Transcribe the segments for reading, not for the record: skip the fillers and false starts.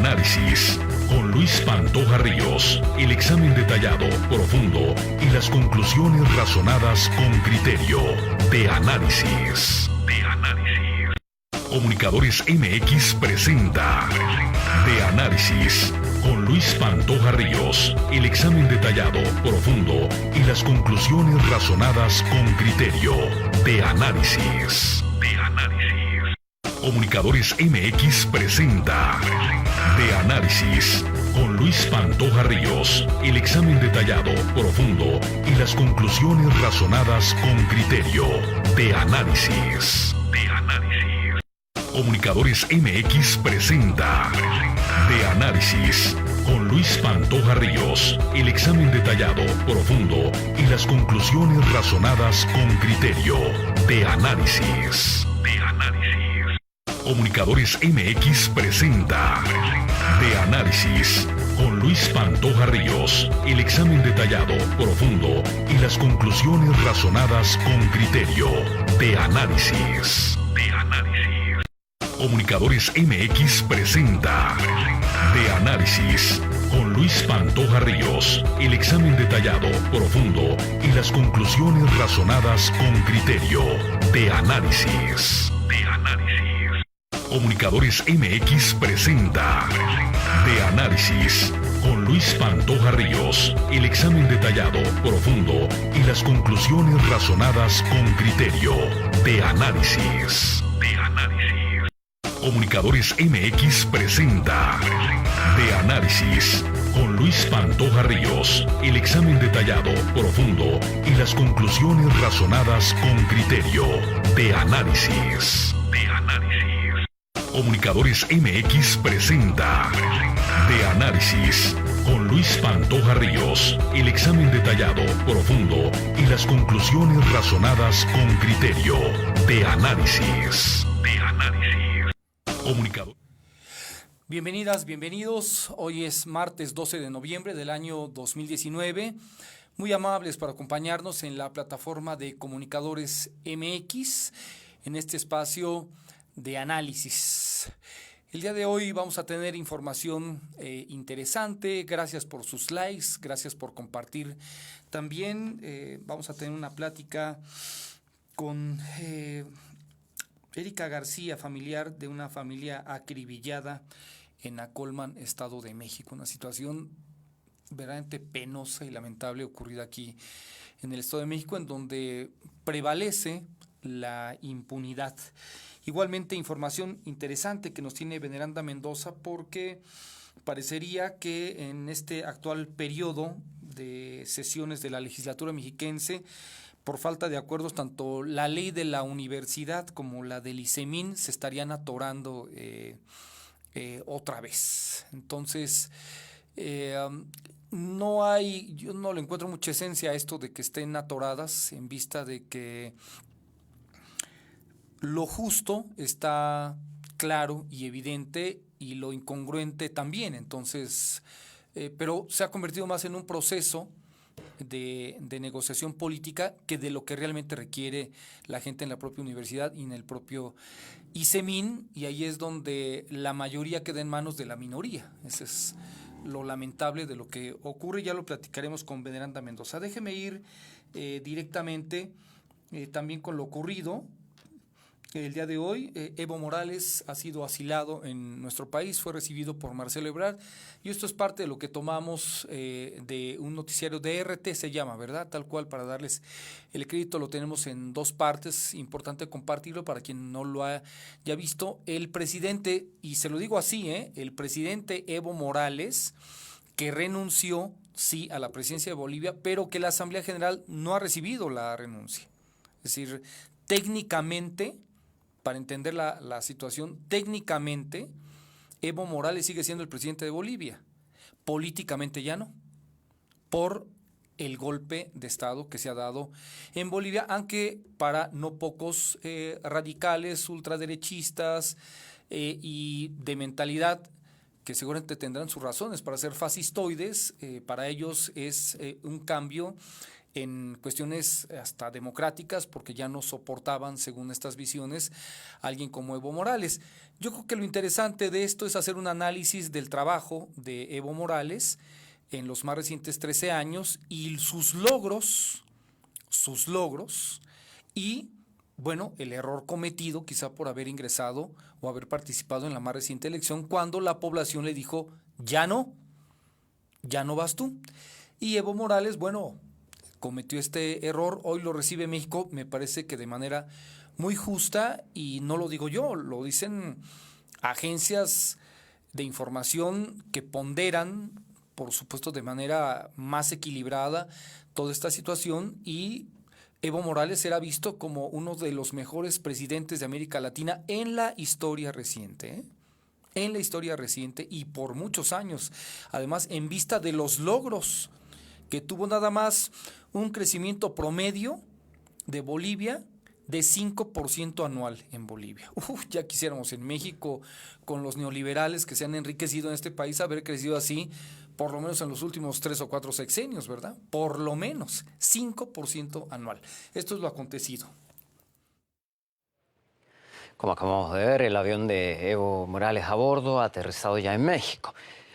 Análisis, con Luis Pantoja Ríos. El examen detallado, profundo y las conclusiones razonadas con criterio. De Análisis. Comunicadores MX presenta De Análisis, con Luis Pantoja Ríos. El examen detallado, profundo y las conclusiones razonadas con criterio. De Análisis. Comunicadores MX presenta De Análisis, con Luis Pantoja Ríos. El examen detallado, profundo y las conclusiones razonadas con criterio. De Análisis. Comunicadores MX presenta De Análisis, con Luis Pantoja Ríos. El examen detallado, profundo y las conclusiones razonadas con criterio. De Análisis. Comunicadores MX presenta De Análisis, con Luis Pantoja Ríos. El examen detallado, profundo y las conclusiones razonadas con criterio. De Análisis. Comunicadores MX presenta De Análisis, con Luis Pantoja Ríos. El examen detallado, profundo y las conclusiones razonadas con criterio. De Análisis. Comunicadores MX presenta De Análisis, con Luis Pantoja Ríos. El examen detallado, profundo y las conclusiones razonadas con criterio. De Análisis. Comunicadores MX presenta De Análisis, con Luis Pantoja Ríos. El examen detallado, profundo y las conclusiones razonadas con criterio. De Análisis. Comunicadores MX presenta De Análisis, con Luis Pantoja Ríos. El examen detallado, profundo y las conclusiones razonadas con criterio. De Análisis. Bienvenidas, bienvenidos. Hoy es martes 12 de noviembre del año 2019. Muy amables por acompañarnos en la plataforma de Comunicadores MX en este espacio de análisis. El día de hoy vamos a tener información interesante. Gracias por sus likes, gracias por compartir. También vamos a tener una plática con Erika García, familiar de una familia acribillada en Acolman, Estado de México. Una situación verdaderamente penosa y lamentable ocurrida aquí en el Estado de México, en donde prevalece la impunidad. Igualmente, información interesante que nos tiene Veneranda Mendoza, porque parecería que en este actual periodo de sesiones de la legislatura mexiquense, por falta de acuerdos, tanto la ley de la universidad como la del ICEMIN se estarían atorando otra vez. Entonces, yo no le encuentro mucha esencia a esto de que estén atoradas, en vista de que lo justo está claro y evidente y lo incongruente también. Entonces, pero se ha convertido más en un proceso de negociación política que de lo que realmente requiere la gente en la propia universidad y en el propio ICEMIN, y ahí es donde la mayoría queda en manos de la minoría. Ese es lo lamentable de lo que ocurre. Ya lo platicaremos con Veneranda Mendoza. Déjeme ir directamente también con lo ocurrido. El día de hoy, Evo Morales ha sido asilado en nuestro país, fue recibido por Marcelo Ebrard, y esto es parte de lo que tomamos de un noticiario de RT, se llama, ¿verdad? Tal cual, para darles el crédito, lo tenemos en dos partes, importante compartirlo para quien no lo haya visto. El presidente, y se lo digo así, el presidente Evo Morales, que renunció, sí, a la presidencia de Bolivia, pero que la Asamblea General no ha recibido la renuncia. Es decir, técnicamente, para entender la situación, técnicamente Evo Morales sigue siendo el presidente de Bolivia, políticamente ya no, por el golpe de Estado que se ha dado en Bolivia, aunque para no pocos radicales, ultraderechistas y de mentalidad que seguramente tendrán sus razones para ser fascistoides, para ellos es un cambio en cuestiones hasta democráticas, porque ya no soportaban, según estas visiones, a alguien como Evo Morales. Yo creo que lo interesante de esto es hacer un análisis del trabajo de Evo Morales en los más recientes 13 años y sus logros y, bueno, el error cometido quizá por haber ingresado o haber participado en la más reciente elección cuando la población le dijo, ya no vas tú. Y Evo Morales, bueno, cometió este error, hoy lo recibe México, me parece que de manera muy justa, y no lo digo yo, lo dicen agencias de información que ponderan, por supuesto de manera más equilibrada, toda esta situación, y Evo Morales será visto como uno de los mejores presidentes de América Latina en la historia reciente, ¿eh? En la historia reciente y por muchos años, además en vista de los logros que tuvo nada más un crecimiento promedio de Bolivia de 5% anual en Bolivia. Ya quisiéramos en México, con los neoliberales que se han enriquecido en este país, haber crecido así, por lo menos en los últimos 3 o 4 sexenios, ¿verdad? Por lo menos 5% anual. Esto es lo acontecido. Como acabamos de ver, el avión de Evo Morales a bordo ha aterrizado ya en México.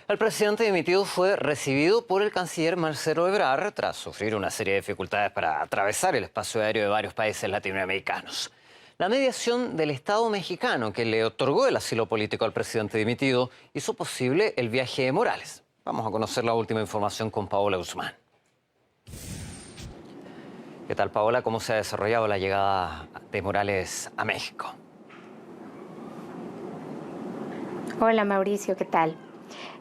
El presidente dimitido fue recibido por el canciller Marcelo Ebrard tras sufrir una serie de dificultades para atravesar el espacio aéreo de varios países latinoamericanos. La mediación del Estado mexicano que le otorgó el asilo político al presidente dimitido hizo posible el viaje de Morales. Vamos a conocer la última información con Paola Guzmán. ¿Qué tal, Paola? ¿Cómo se ha desarrollado la llegada de Morales a México? Hola Mauricio, ¿qué tal?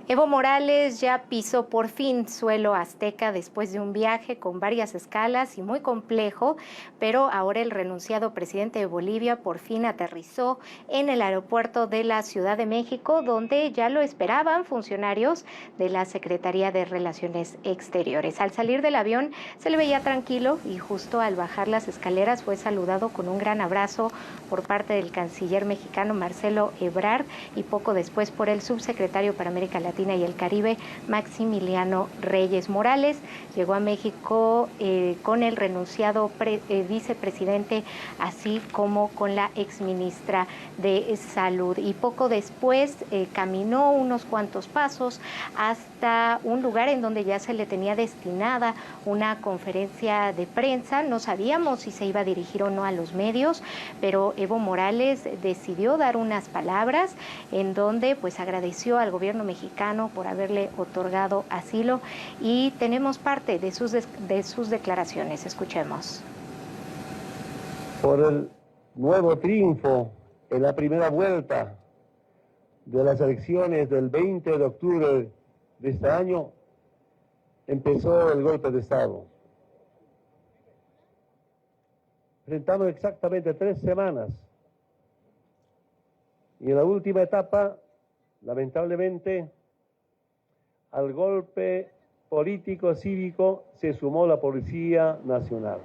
Evo Morales ya pisó por fin suelo azteca después de un viaje con varias escalas y muy complejo, pero ahora el renunciado presidente de Bolivia por fin aterrizó en el aeropuerto de la Ciudad de México, donde ya lo esperaban funcionarios de la Secretaría de Relaciones Exteriores. Al salir del avión se le veía tranquilo y justo al bajar las escaleras fue saludado con un gran abrazo por parte del canciller mexicano Marcelo Ebrard y poco después por el subsecretario para América Latina y el Caribe, Maximiliano Reyes. Morales llegó a México con el renunciado vicepresidente, así como con la exministra de Salud. Y poco después caminó unos cuantos pasos hasta un lugar en donde ya se le tenía destinada una conferencia de prensa. No sabíamos si se iba a dirigir o no a los medios, pero Evo Morales decidió dar unas palabras en donde pues agradeció al gobierno mexicano por haberle otorgado asilo y tenemos parte de sus declaraciones. Escuchemos. Por el nuevo triunfo en la primera vuelta de las elecciones del 20 de octubre de este año, empezó el golpe de Estado. Enfrentamos exactamente 3 semanas y en la última etapa, lamentablemente, al golpe político cívico se sumó la Policía Nacional.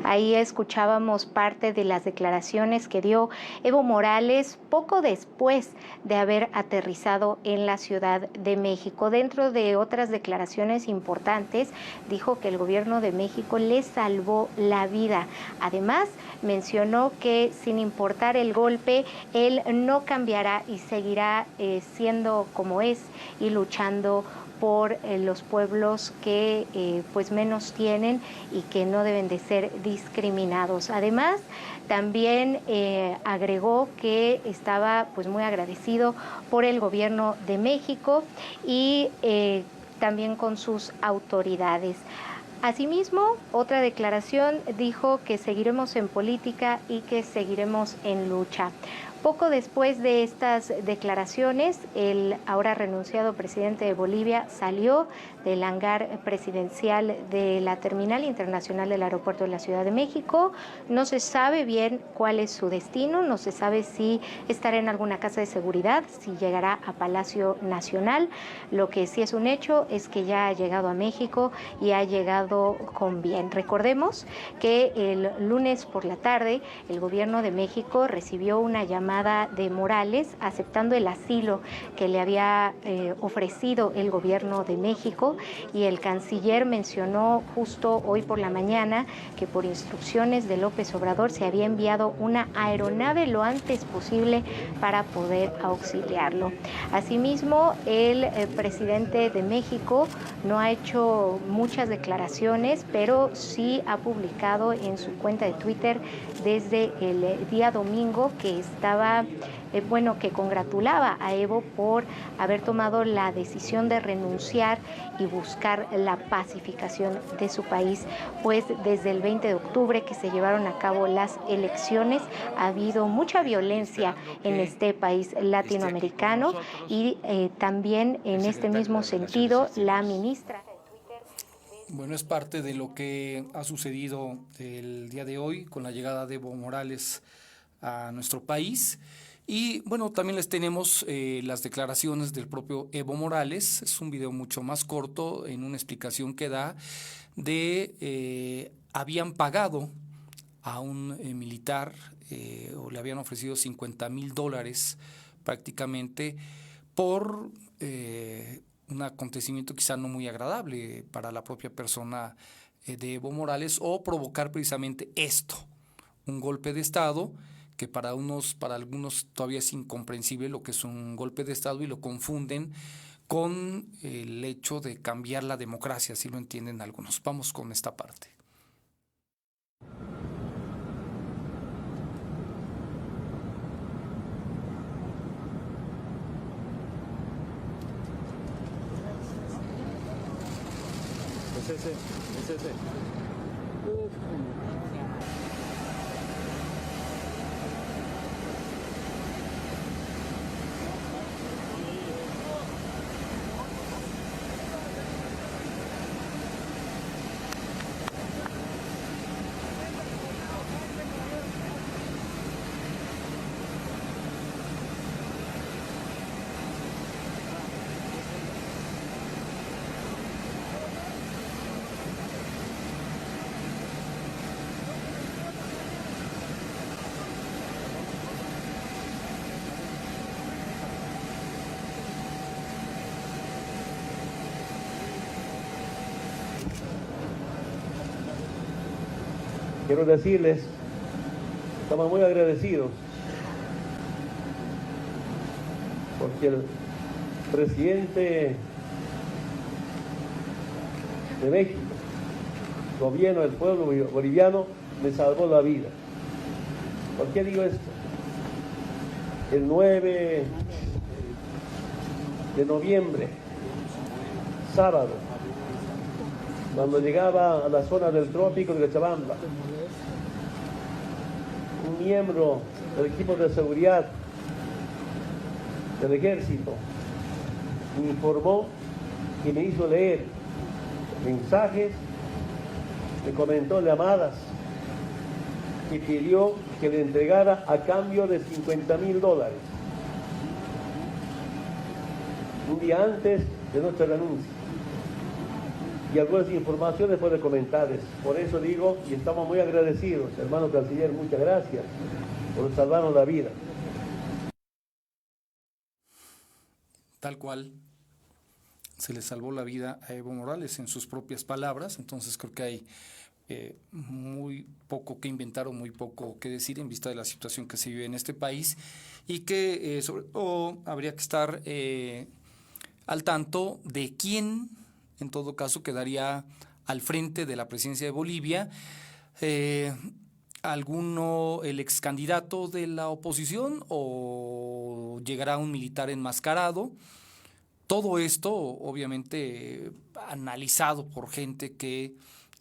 Ahí escuchábamos parte de las declaraciones que dio Evo Morales poco después de haber aterrizado en la Ciudad de México. Dentro de otras declaraciones importantes, dijo que el gobierno de México le salvó la vida. Además, mencionó que sin importar el golpe, él no cambiará y seguirá siendo como es y luchando por los pueblos que pues menos tienen y que no deben de ser discriminados. Además, también agregó que estaba pues muy agradecido por el gobierno de México y también con sus autoridades. Asimismo, otra declaración dijo que seguiremos en política y que seguiremos en lucha. Poco después de estas declaraciones, el ahora renunciado presidente de Bolivia salió del hangar presidencial de la Terminal Internacional del Aeropuerto de la Ciudad de México. No se sabe bien cuál es su destino, no se sabe si estará en alguna casa de seguridad, si llegará a Palacio Nacional. Lo que sí es un hecho es que ya ha llegado a México y ha llegado con bien. Recordemos que el lunes por la tarde el gobierno de México recibió una llamada llamada de Morales, aceptando el asilo que le había ofrecido el gobierno de México, y el canciller mencionó justo hoy por la mañana que por instrucciones de López Obrador se había enviado una aeronave lo antes posible para poder auxiliarlo. Asimismo, el presidente de México no ha hecho muchas declaraciones, pero sí ha publicado en su cuenta de Twitter desde el día domingo que estaba, que congratulaba a Evo por haber tomado la decisión de renunciar y buscar la pacificación de su país, pues desde el 20 de octubre que se llevaron a cabo las elecciones ha habido mucha violencia en este país latinoamericano y también en este mismo sentido la ministra. Bueno, es parte de lo que ha sucedido el día de hoy con la llegada de Evo Morales a nuestro país. Y bueno, también les tenemos las declaraciones del propio Evo Morales. Es un video mucho más corto en una explicación que da de habían pagado a un militar o le habían ofrecido $50,000 prácticamente por un acontecimiento quizá no muy agradable para la propia persona de Evo Morales, o provocar precisamente esto, un golpe de Estado que para algunos todavía es incomprensible lo que es un golpe de Estado y lo confunden con el hecho de cambiar la democracia, así lo entienden algunos. Vamos con esta parte. Es ese. Quiero decirles, estamos muy agradecidos porque el presidente de México, gobierno del pueblo boliviano, me salvó la vida. ¿Por qué digo esto? El 9 de noviembre, sábado, cuando llegaba a la zona del trópico de Cochabamba, un miembro del equipo de seguridad del ejército me informó y me hizo leer mensajes, me comentó llamadas y pidió que le entregara a cambio de $50,000 un día antes de nuestra renuncia. Y algunas informaciones puede comentarles. Por eso digo, y estamos muy agradecidos, hermano canciller, muchas gracias por salvarnos la vida. Tal cual se le salvó la vida a Evo Morales en sus propias palabras. Entonces creo que hay muy poco que inventar o muy poco que decir en vista de la situación que se vive en este país, y que sobre todo habría que estar al tanto de quién en todo caso quedaría al frente de la presidencia de Bolivia. ¿El ex candidato de la oposición, o llegará un militar enmascarado? Todo esto obviamente analizado por gente que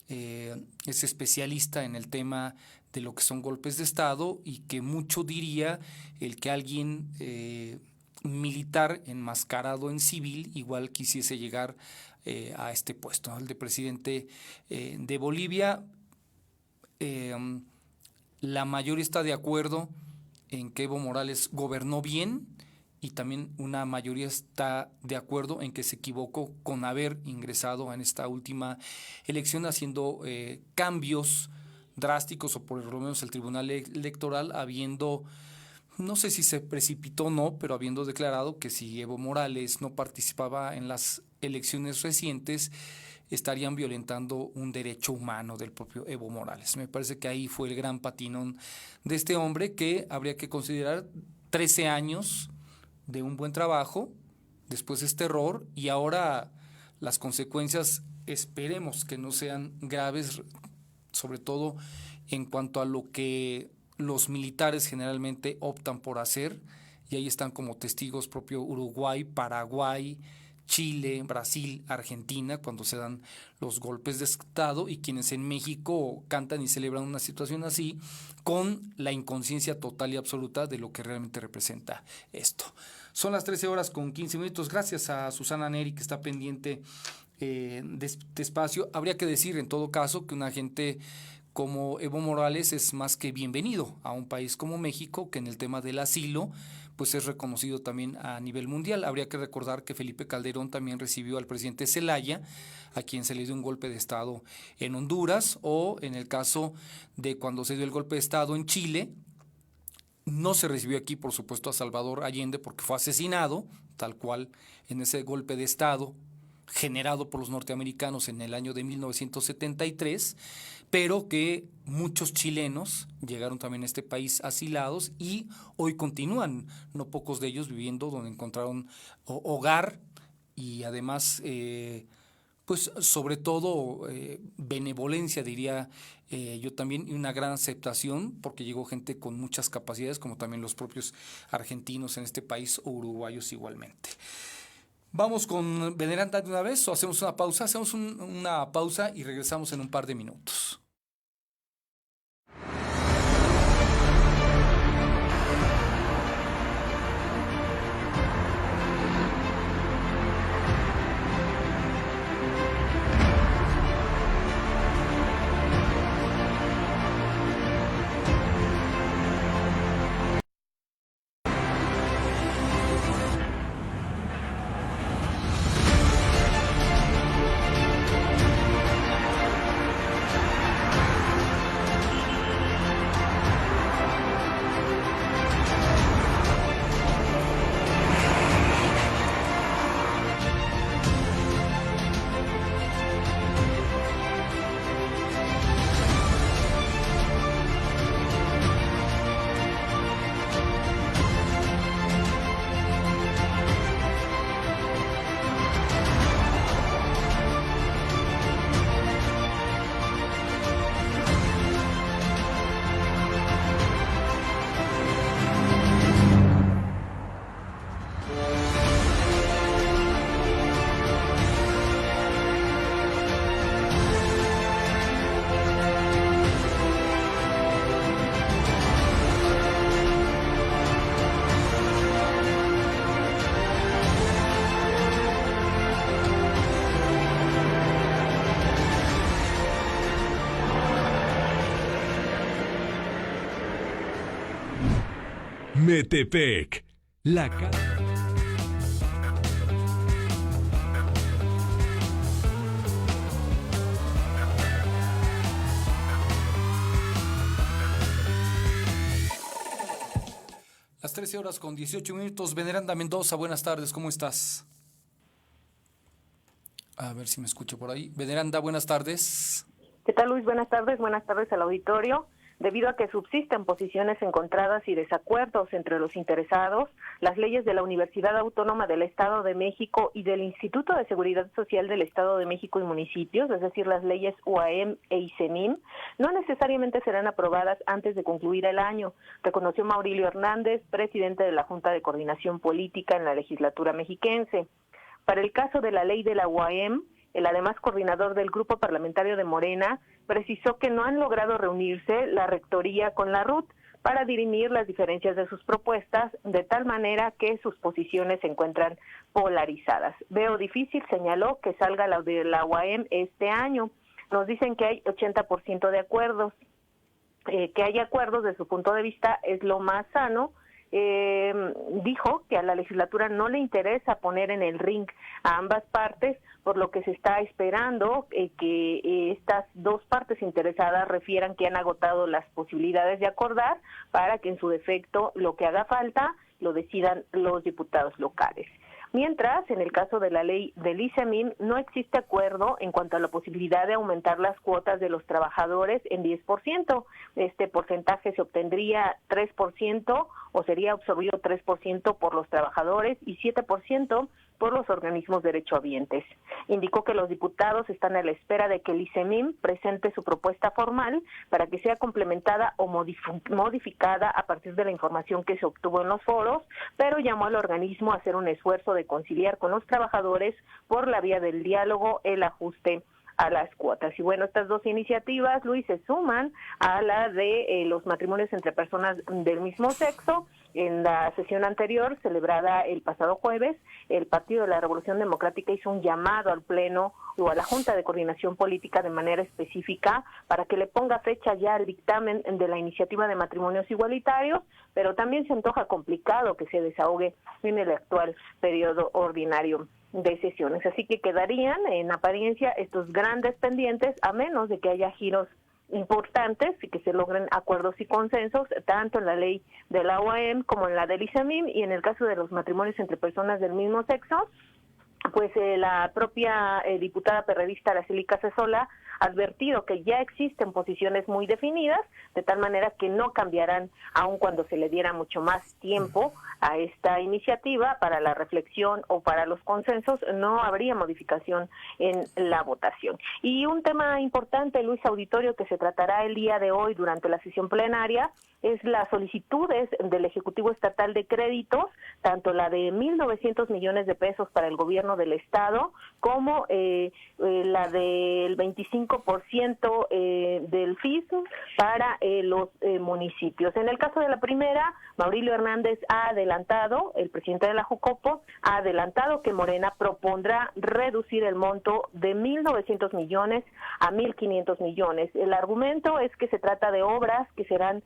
es especialista en el tema de lo que son golpes de Estado, y que mucho diría el que alguien militar enmascarado en civil igual quisiese llegar a este puesto, el de presidente de Bolivia. La mayoría está de acuerdo en que Evo Morales gobernó bien, y también una mayoría está de acuerdo en que se equivocó con haber ingresado en esta última elección haciendo cambios drásticos, o por lo menos el Tribunal Electoral habiendo No sé si se precipitó o no, pero habiendo declarado que si Evo Morales no participaba en las elecciones recientes, estarían violentando un derecho humano del propio Evo Morales. Me parece que ahí fue el gran patinón de este hombre, que habría que considerar 13 años de un buen trabajo, después este error, y ahora las consecuencias esperemos que no sean graves, sobre todo en cuanto a lo que los militares generalmente optan por hacer, y ahí están como testigos propio Uruguay, Paraguay, Chile, Brasil, Argentina, cuando se dan los golpes de Estado, y quienes en México cantan y celebran una situación así, con la inconsciencia total y absoluta de lo que realmente representa esto. Son las 13:15. Gracias a Susana Neri, que está pendiente de espacio. Habría que decir, en todo caso, que una gente como Evo Morales es más que bienvenido a un país como México, que en el tema del asilo pues es reconocido también a nivel mundial. Habría que recordar que Felipe Calderón también recibió al presidente Zelaya, a quien se le dio un golpe de Estado en Honduras, o en el caso de cuando se dio el golpe de Estado en Chile. No se recibió aquí, por supuesto, a Salvador Allende porque fue asesinado, tal cual, en ese golpe de Estado generado por los norteamericanos en el año de 1973, pero que muchos chilenos llegaron también a este país asilados y hoy continúan, no pocos de ellos viviendo donde encontraron hogar y además, pues sobre todo benevolencia, diría yo también, y una gran aceptación, porque llegó gente con muchas capacidades, como también los propios argentinos en este país o uruguayos igualmente. Vamos con Veneranda de una vez o hacemos una pausa. Hacemos una pausa y regresamos en un par de minutos. Metepec, la casa. Las 13:18. Veneranda Mendoza, buenas tardes, ¿cómo estás? A ver si me escucho por ahí. Veneranda, buenas tardes. ¿Qué tal, Luis? Buenas tardes al auditorio. Debido a que subsisten posiciones encontradas y desacuerdos entre los interesados, las leyes de la Universidad Autónoma del Estado de México y del Instituto de Seguridad Social del Estado de México y municipios, es decir, las leyes UAM e ICEMIM, no necesariamente serán aprobadas antes de concluir el año, reconoció Maurilio Hernández, presidente de la Junta de Coordinación Política en la legislatura mexiquense. Para el caso de la ley de la UAM, el además coordinador del grupo parlamentario de Morena precisó que no han logrado reunirse la rectoría con la RUT para dirimir las diferencias de sus propuestas, de tal manera que sus posiciones se encuentran polarizadas. Veo difícil, señaló, que salga la de la UAM este año. Nos dicen que hay 80% de acuerdos. Que haya acuerdos, de su punto de vista, es lo más sano. dijo que a la legislatura no le interesa poner en el ring a ambas partes, por lo que se está esperando que estas dos partes interesadas refieran que han agotado las posibilidades de acordar para que en su defecto lo que haga falta lo decidan los diputados locales. Mientras, en el caso de la ley del ISEMIM, no existe acuerdo en cuanto a la posibilidad de aumentar las cuotas de los trabajadores en 10%. Este porcentaje se obtendría 3% o sería absorbido 3% por los trabajadores y 7% por los organismos derechohabientes. Indicó que los diputados están a la espera de que el ISEMIM presente su propuesta formal para que sea complementada o modificada a partir de la información que se obtuvo en los foros, pero llamó al organismo a hacer un esfuerzo de conciliar con los trabajadores por la vía del diálogo el ajuste a las cuotas. Y bueno, estas dos iniciativas, Luis, se suman a la de los matrimonios entre personas del mismo sexo. En la sesión anterior, celebrada el pasado jueves, el Partido de la Revolución Democrática hizo un llamado al Pleno o a la Junta de Coordinación Política de manera específica para que le ponga fecha ya al dictamen de la iniciativa de matrimonios igualitarios, pero también se antoja complicado que se desahogue en el actual periodo ordinario de sesiones. Así que quedarían en apariencia estos grandes pendientes, a menos de que haya giros importantes y que se logren acuerdos y consensos, tanto en la ley de la OAM como en la del ISEMIM, y en el caso de los matrimonios entre personas del mismo sexo, pues la propia diputada perredista Araceli Casasola ha advertido que ya existen posiciones muy definidas, de tal manera que no cambiarán aun cuando se le diera mucho más tiempo a esta iniciativa para la reflexión o para los consensos, no habría modificación en la votación. Y un tema importante, Luis Auditorio, que se tratará el día de hoy durante la sesión plenaria, es las solicitudes del Ejecutivo Estatal de Créditos, tanto la de 1.900 millones de pesos para el gobierno del Estado, como la del 25% del FIS para los municipios. En el caso de la primera, Maurilio Hernández ha adelantado, el presidente de la Jucopo, ha adelantado que Morena propondrá reducir el monto de 1.900 millones a 1.500 millones. El argumento es que se trata de obras que serán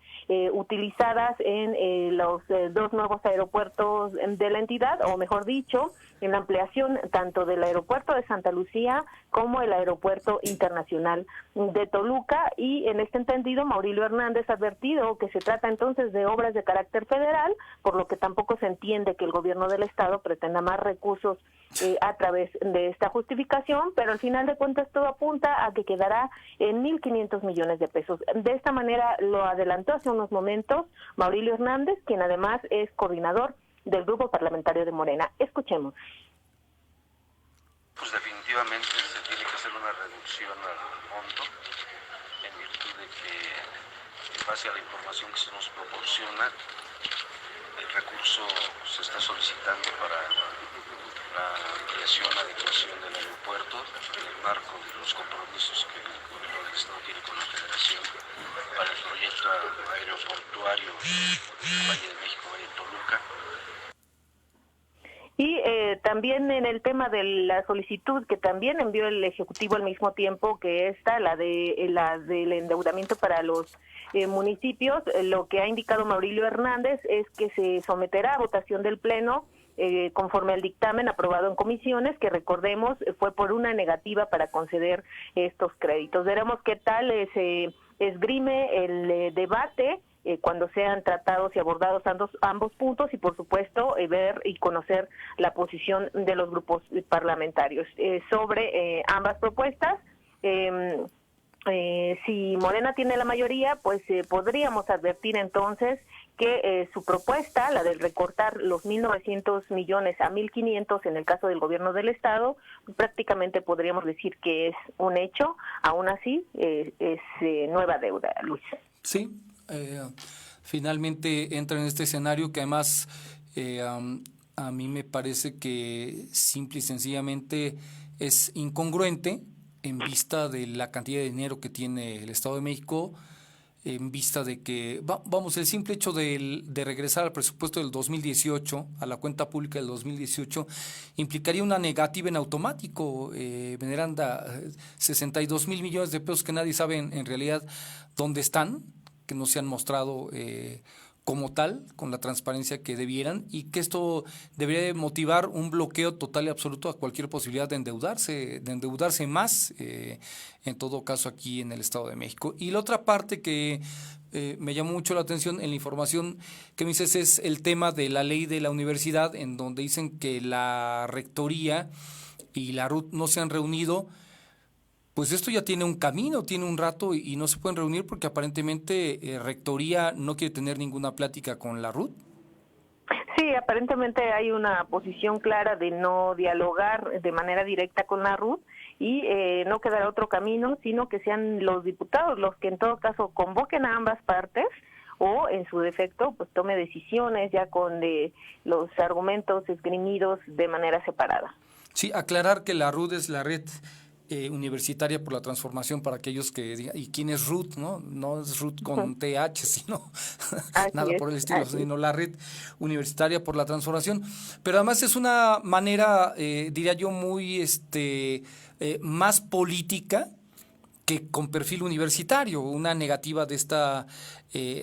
utilizadas en los dos nuevos aeropuertos de la entidad, o mejor dicho, en la ampliación tanto del aeropuerto de Santa Lucía como el aeropuerto internacional de Toluca, y en este entendido Maurilio Hernández ha advertido que se trata entonces de obras de carácter federal, por lo que tampoco se entiende que el gobierno del estado pretenda más recursos a través de esta justificación, pero al final de cuentas todo apunta a que quedará en 1.500 millones de pesos. De esta manera lo adelantó hace unos momentos Maurilio Hernández, quien además es coordinador del grupo parlamentario de Morena. Escuchemos. Pues definitivamente se tiene que hacer una reducción al monto, en virtud de que, en base a la información que se nos proporciona, el recurso se está solicitando para la ampliación, adecuación del aeropuerto, en el marco de los compromisos que el gobierno del Estado tiene con la Federación para el proyecto aeroportuario Valle de México, Valle de Toluca. Y también en el tema de la solicitud que también envió el Ejecutivo al mismo tiempo que esta, la del endeudamiento para los municipios, lo que ha indicado Maurilio Hernández es que se someterá a votación del Pleno conforme al dictamen aprobado en comisiones, que recordemos fue por una negativa para conceder estos créditos. Veremos qué tal se esgrime el debate cuando sean tratados y abordados ambos puntos, y por supuesto ver y conocer la posición de los grupos parlamentarios sobre ambas propuestas. Si Morena tiene la mayoría, pues podríamos advertir entonces que su propuesta, la de recortar los 1.900 millones a 1.500 en el caso del gobierno del Estado, prácticamente podríamos decir que es un hecho. Aún así, es nueva deuda, Luis. Sí, finalmente entra en este escenario que además a mí me parece que simple y sencillamente es incongruente en vista de la cantidad de dinero que tiene el Estado de México, en vista de que, vamos, el simple hecho de regresar al presupuesto del 2018, a la cuenta pública del 2018, implicaría una negativa en automático, Veneranda, 62,000 millones de pesos que nadie sabe en realidad dónde están, que no se han mostrado como tal, con la transparencia que debieran, y que esto debería motivar un bloqueo total y absoluto a cualquier posibilidad de endeudarse más, en todo caso aquí en el Estado de México. Y la otra parte que me llamó mucho la atención en la información que me dices es el tema de la ley de la universidad, en donde dicen que la rectoría y la RUT no se han reunido. Pues esto ya tiene un camino, tiene un rato y no se pueden reunir porque aparentemente Rectoría no quiere tener ninguna plática con la RUT. Sí, aparentemente hay una posición clara de no dialogar de manera directa con la RUT y no quedará otro camino, sino que sean los diputados los que en todo caso convoquen a ambas partes o en su defecto pues tome decisiones ya con los argumentos esgrimidos de manera separada. Sí, aclarar que la RUT es la red universitaria por la transformación, para aquellos que digan, ¿y quién es RUT? No es RUT con TH, sino nada por el estilo, sino la red universitaria por la transformación. Pero además es una manera, diría yo, muy más política que con perfil universitario, una negativa de esta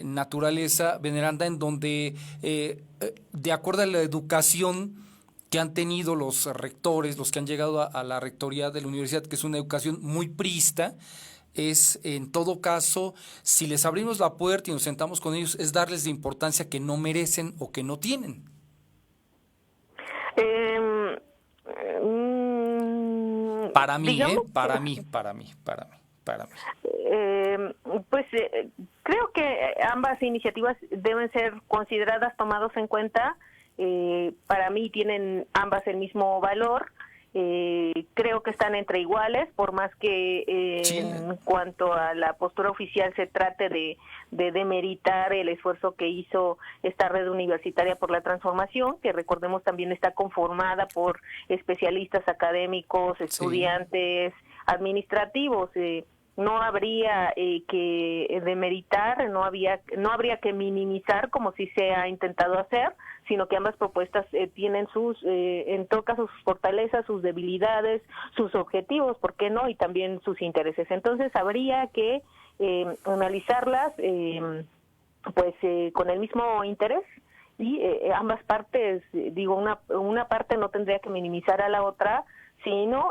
naturaleza, veneranda, en donde de acuerdo a la educación que han tenido los rectores, los que han llegado a la rectoría de la universidad, que es una educación muy priista, es en todo caso, si les abrimos la puerta y nos sentamos con ellos, es darles la importancia que no merecen o que no tienen. Para mí, para mí. Pues creo que ambas iniciativas deben ser consideradas, tomados en cuenta. Para mí tienen ambas el mismo valor. Creo que están entre iguales, por más que en cuanto a la postura oficial se trate de demeritar el esfuerzo que hizo esta red universitaria por la transformación, que recordemos también está conformada por especialistas académicos, estudiantes, administrativos. No habría que demeritar, no habría que minimizar como sí se ha intentado hacer, sino que ambas propuestas tienen en todo caso sus fortalezas, sus debilidades, sus objetivos, ¿por qué no? Y también sus intereses. Entonces habría que analizarlas con el mismo interés y ambas partes, una parte no tendría que minimizar a la otra, sino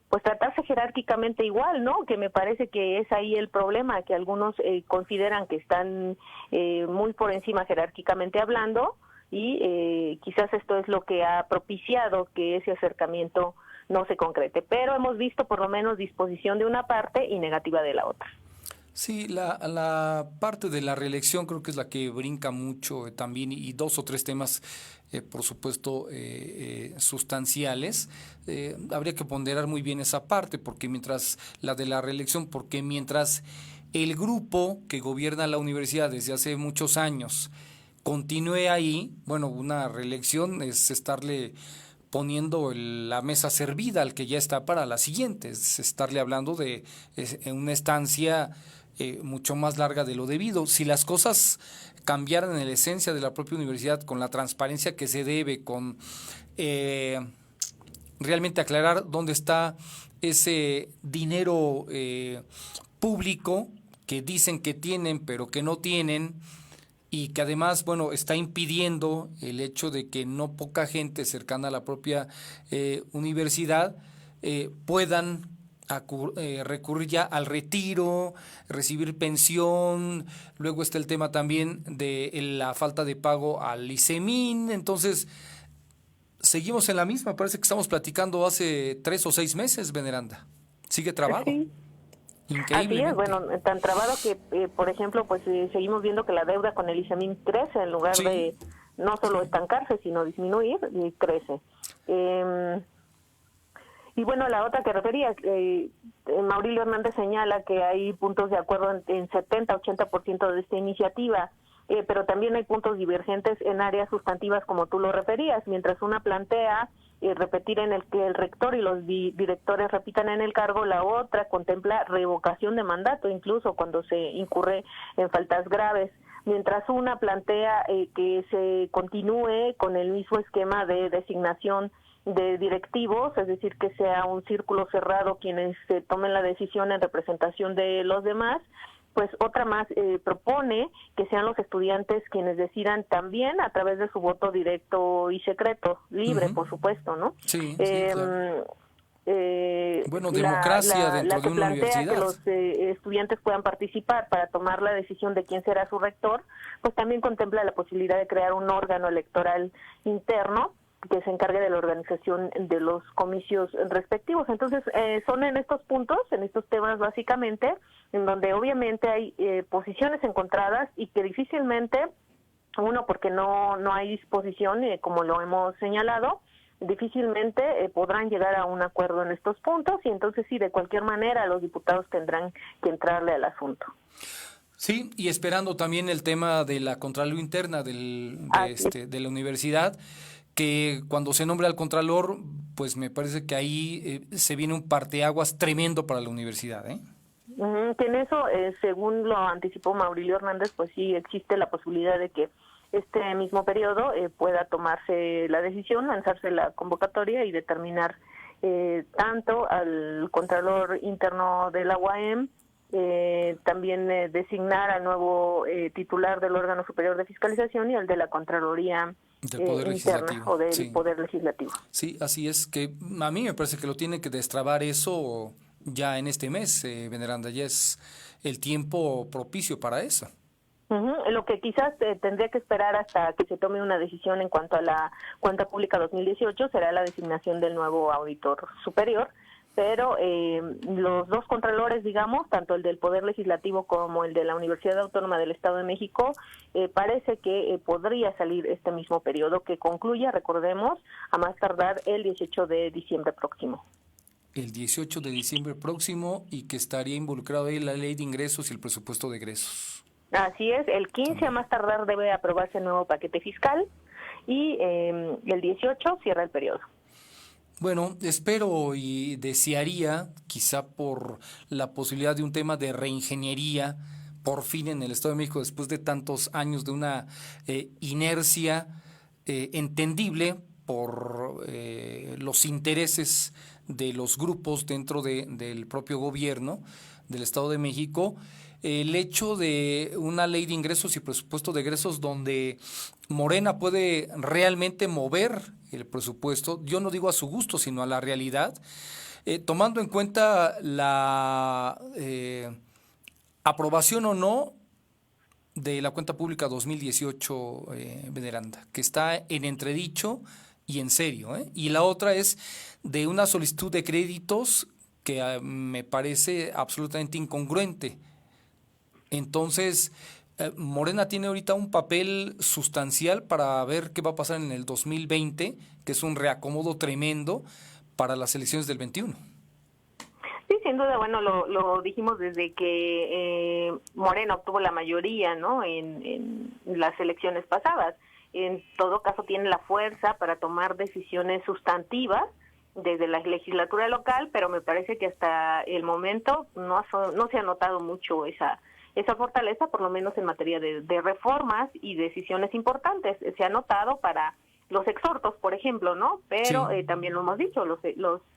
pues tratarse jerárquicamente igual, ¿no? Que me parece que es ahí el problema, que algunos consideran que están muy por encima jerárquicamente hablando y quizás esto es lo que ha propiciado que ese acercamiento no se concrete. Pero hemos visto por lo menos disposición de una parte y negativa de la otra. Sí, la parte de la reelección creo que es la que brinca mucho también, y dos o tres temas, por supuesto, sustanciales. Habría que ponderar muy bien esa parte, porque mientras el grupo que gobierna la universidad desde hace muchos años continúe ahí, bueno, una reelección es estarle poniendo la mesa servida al que ya está para la siguiente, es estarle hablando de una estancia mucho más larga de lo debido. Si las cosas cambiaran en la esencia de la propia universidad, con la transparencia que se debe, con realmente aclarar dónde está ese dinero público que dicen que tienen pero que no tienen, y que además, bueno, está impidiendo el hecho de que no poca gente cercana a la propia universidad puedan recurrir ya al retiro, recibir pensión. Luego está el tema también de la falta de pago al ICEMIN. Entonces, seguimos en la misma. Parece que estamos platicando hace 3 o 6 meses, veneranda. Sigue trabado. Sí. Así es, bueno, tan trabado que, por ejemplo, pues seguimos viendo que la deuda con el ICEMIN crece en lugar de no solo estancarse, sino disminuir, y crece. Y bueno, la otra que referías, Maurilio Hernández señala que hay puntos de acuerdo en 70-80% de esta iniciativa, pero también hay puntos divergentes en áreas sustantivas como tú lo referías, mientras una plantea repetir en el que el rector y los directores repitan en el cargo, la otra contempla revocación de mandato, incluso cuando se incurre en faltas graves, mientras una plantea que se continúe con el mismo esquema de designación de directivos, es decir, que sea un círculo cerrado quienes tomen la decisión en representación de los demás, pues otra más propone que sean los estudiantes quienes decidan también a través de su voto directo y secreto, libre, por supuesto, ¿no? Sí, claro. Bueno, democracia dentro de una universidad. Que los estudiantes puedan participar para tomar la decisión de quién será su rector, pues también contempla la posibilidad de crear un órgano electoral interno que se encargue de la organización de los comicios respectivos. Entonces, son en estos puntos, en estos temas básicamente, en donde obviamente hay posiciones encontradas y que difícilmente, uno, porque no hay disposición, como lo hemos señalado, difícilmente podrán llegar a un acuerdo en estos puntos, y entonces sí, de cualquier manera los diputados tendrán que entrarle al asunto. Sí, y esperando también el tema de la Contralor Interna de la universidad, que cuando se nombre al Contralor, pues me parece que ahí se viene un parteaguas tremendo para la universidad, ¿eh? Que en eso, según lo anticipó Maurilio Hernández, pues sí existe la posibilidad de que este mismo periodo pueda tomarse la decisión, lanzarse la convocatoria y determinar tanto al Contralor Interno de la UAM, también designar al nuevo titular del órgano superior de fiscalización y al de la Contraloría del Poder Legislativo. O del Poder Legislativo. Sí, así es, que a mí me parece que lo tiene que destrabar eso ya en este mes, Veneranda, ya es el tiempo propicio para eso. Lo que quizás tendría que esperar hasta que se tome una decisión en cuanto a la cuenta pública 2018 será la designación del nuevo auditor superior, pero los dos contralores, digamos, tanto el del Poder Legislativo como el de la Universidad Autónoma del Estado de México, parece que podría salir este mismo periodo que concluya, recordemos, a más tardar el 18 de diciembre próximo. El 18 de diciembre próximo, y que estaría involucrado ahí la ley de ingresos y el presupuesto de egresos. Así es, el 15 a más tardar debe aprobarse el nuevo paquete fiscal y el 18 cierra el periodo. Bueno, espero y desearía, quizá por la posibilidad de un tema de reingeniería, por fin en el Estado de México, después de tantos años de una inercia entendible por los intereses de los grupos dentro del propio gobierno del Estado de México, el hecho de una ley de ingresos y presupuesto de egresos donde Morena puede realmente mover el presupuesto, yo no digo a su gusto, sino a la realidad, tomando en cuenta la aprobación o no de la cuenta pública 2018, Veneranda, que está en entredicho y en serio, y la otra es de una solicitud de créditos que me parece absolutamente incongruente. Entonces, Morena tiene ahorita un papel sustancial para ver qué va a pasar en el 2020, que es un reacomodo tremendo para las elecciones del 21. Sí, sin duda, bueno, lo dijimos desde que Morena obtuvo la mayoría, ¿no?, en las elecciones pasadas. En todo caso, tiene la fuerza para tomar decisiones sustantivas desde la legislatura local, pero me parece que hasta el momento no se ha notado mucho esa fortaleza, por lo menos en materia de reformas y decisiones importantes. Se ha notado para los exhortos, por ejemplo, ¿no? Pero sí, también lo hemos dicho, los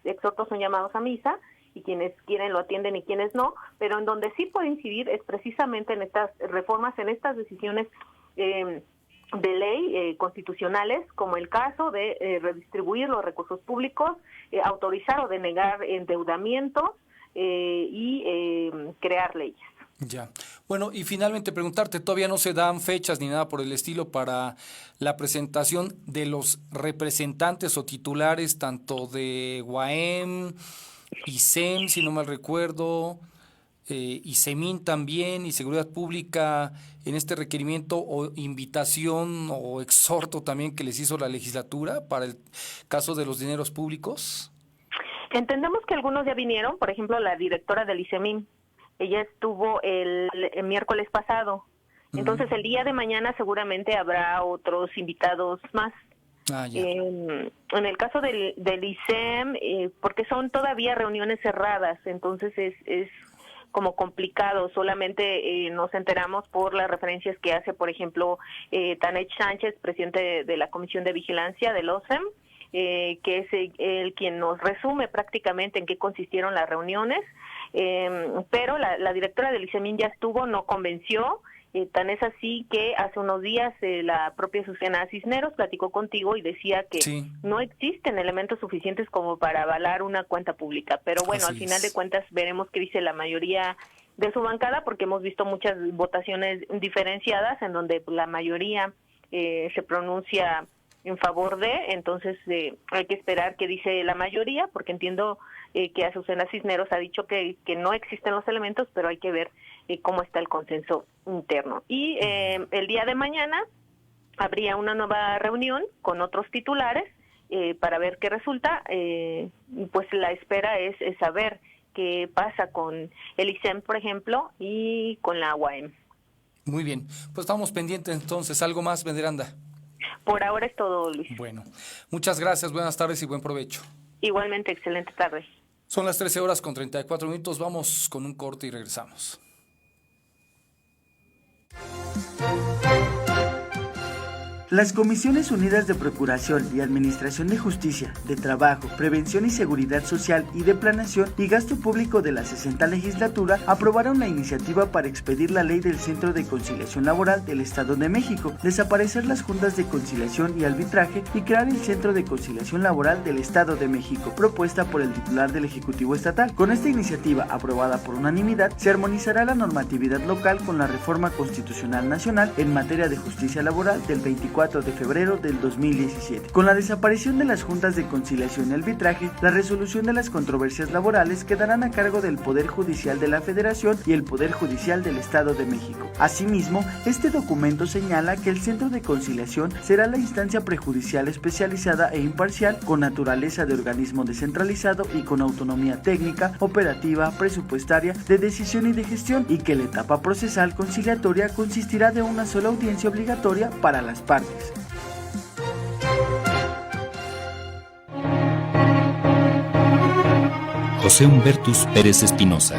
exhortos son llamados a misa, y quienes quieren lo atienden y quienes no, pero en donde sí puede incidir es precisamente en estas reformas, en estas decisiones de ley constitucionales, como el caso de redistribuir los recursos públicos, autorizar o denegar endeudamientos y crear leyes. Ya. Bueno, y finalmente preguntarte, todavía no se dan fechas ni nada por el estilo para la presentación de los representantes o titulares tanto de UAM, ISEM, si no mal recuerdo, ISEMIN también, y Seguridad Pública, en este requerimiento o invitación o exhorto también que les hizo la legislatura para el caso de los dineros públicos? Entendemos que algunos ya vinieron, por ejemplo, la directora del ISEMIN. Ella estuvo el miércoles pasado. Entonces, el día de mañana seguramente habrá otros invitados más. En el caso del ISEM, porque son todavía reuniones cerradas, entonces es como complicado. Solamente nos enteramos por las referencias que hace, por ejemplo, Tanech Sánchez, presidente de la Comisión de Vigilancia del OSEM, que es el quien nos resume prácticamente en qué consistieron las reuniones. Pero la directora del ICEMIN ya estuvo, no convenció. Tan es así que hace unos días la propia Susana Cisneros platicó contigo y decía que Sí. no existen elementos suficientes como para avalar una cuenta pública. Pero bueno, Así al final es. de cuentas veremos qué dice la mayoría de su bancada, porque hemos visto muchas votaciones diferenciadas en donde la mayoría se pronuncia en favor de, entonces hay que esperar qué dice la mayoría, porque entiendo que Azucena Cisneros ha dicho que no existen los elementos, pero hay que ver cómo está el consenso interno. Y el día de mañana habría una nueva reunión con otros titulares para ver qué resulta. Pues la espera es saber qué pasa con el ICEM, por ejemplo, y con la UAM. Muy bien, pues estamos pendientes entonces. ¿Algo más, Veneranda? Por ahora es todo, Luis. Bueno, muchas gracias, buenas tardes y buen provecho. Igualmente, excelente tarde. Son las 13:34. Vamos con un corte y regresamos. Las Comisiones Unidas de Procuración y Administración de Justicia, de Trabajo, Prevención y Seguridad Social y de Planeación y Gasto Público de la 60ª Legislatura aprobaron la iniciativa para expedir la Ley del Centro de Conciliación Laboral del Estado de México, desaparecer las juntas de conciliación y arbitraje y crear el Centro de Conciliación Laboral del Estado de México, propuesta por el titular del Ejecutivo Estatal. Con esta iniciativa, aprobada por unanimidad, se armonizará la normatividad local con la Reforma Constitucional Nacional en materia de justicia laboral del 24 de febrero del 2017. Con la desaparición de las juntas de conciliación y arbitraje, la resolución de las controversias laborales quedarán a cargo del Poder Judicial de la Federación y el Poder Judicial del Estado de México. Asimismo, este documento señala que el Centro de Conciliación será la instancia prejudicial especializada e imparcial, con naturaleza de organismo descentralizado y con autonomía técnica, operativa, presupuestaria, de decisión y de gestión, y que la etapa procesal conciliatoria consistirá de una sola audiencia obligatoria para las partes. José Humbertus Pérez Espinosa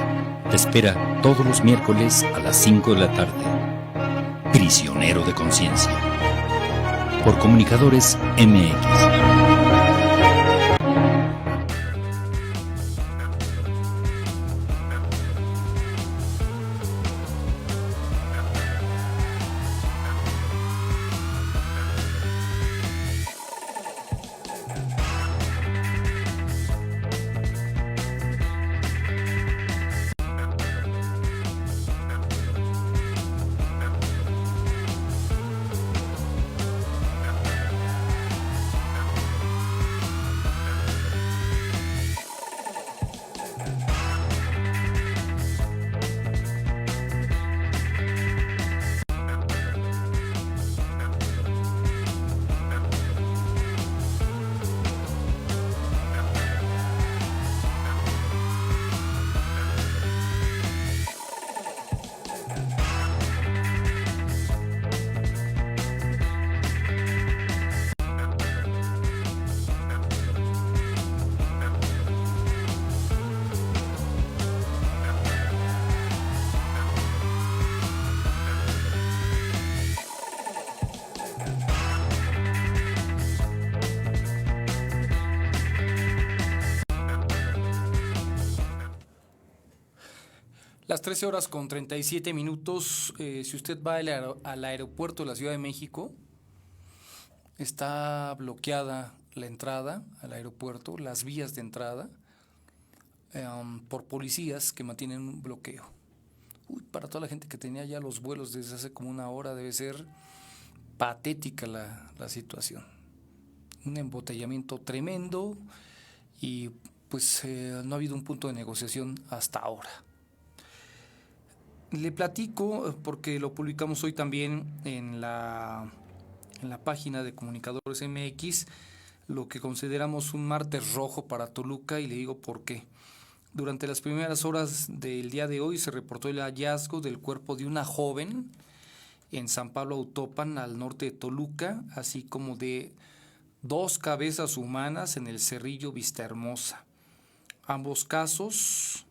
te espera todos los miércoles a las 5 de la tarde. Prisionero de conciencia. Por Comunicadores MX. Las 13:37. Si usted va al aeropuerto de la Ciudad de México, está bloqueada la entrada al aeropuerto, las vías de entrada, por policías que mantienen un bloqueo. Para toda la gente que tenía ya los vuelos desde hace como una hora, debe ser patética la situación. Un embotellamiento tremendo y pues no ha habido un punto de negociación hasta ahora. Le platico, porque lo publicamos hoy también en la página de Comunicadores MX, lo que consideramos un martes rojo para Toluca, y le digo por qué. Durante las primeras horas del día de hoy se reportó el hallazgo del cuerpo de una joven en San Pablo Autopan, al norte de Toluca, así como de 2 cabezas humanas en el Cerrillo Vistahermosa. Ambos casos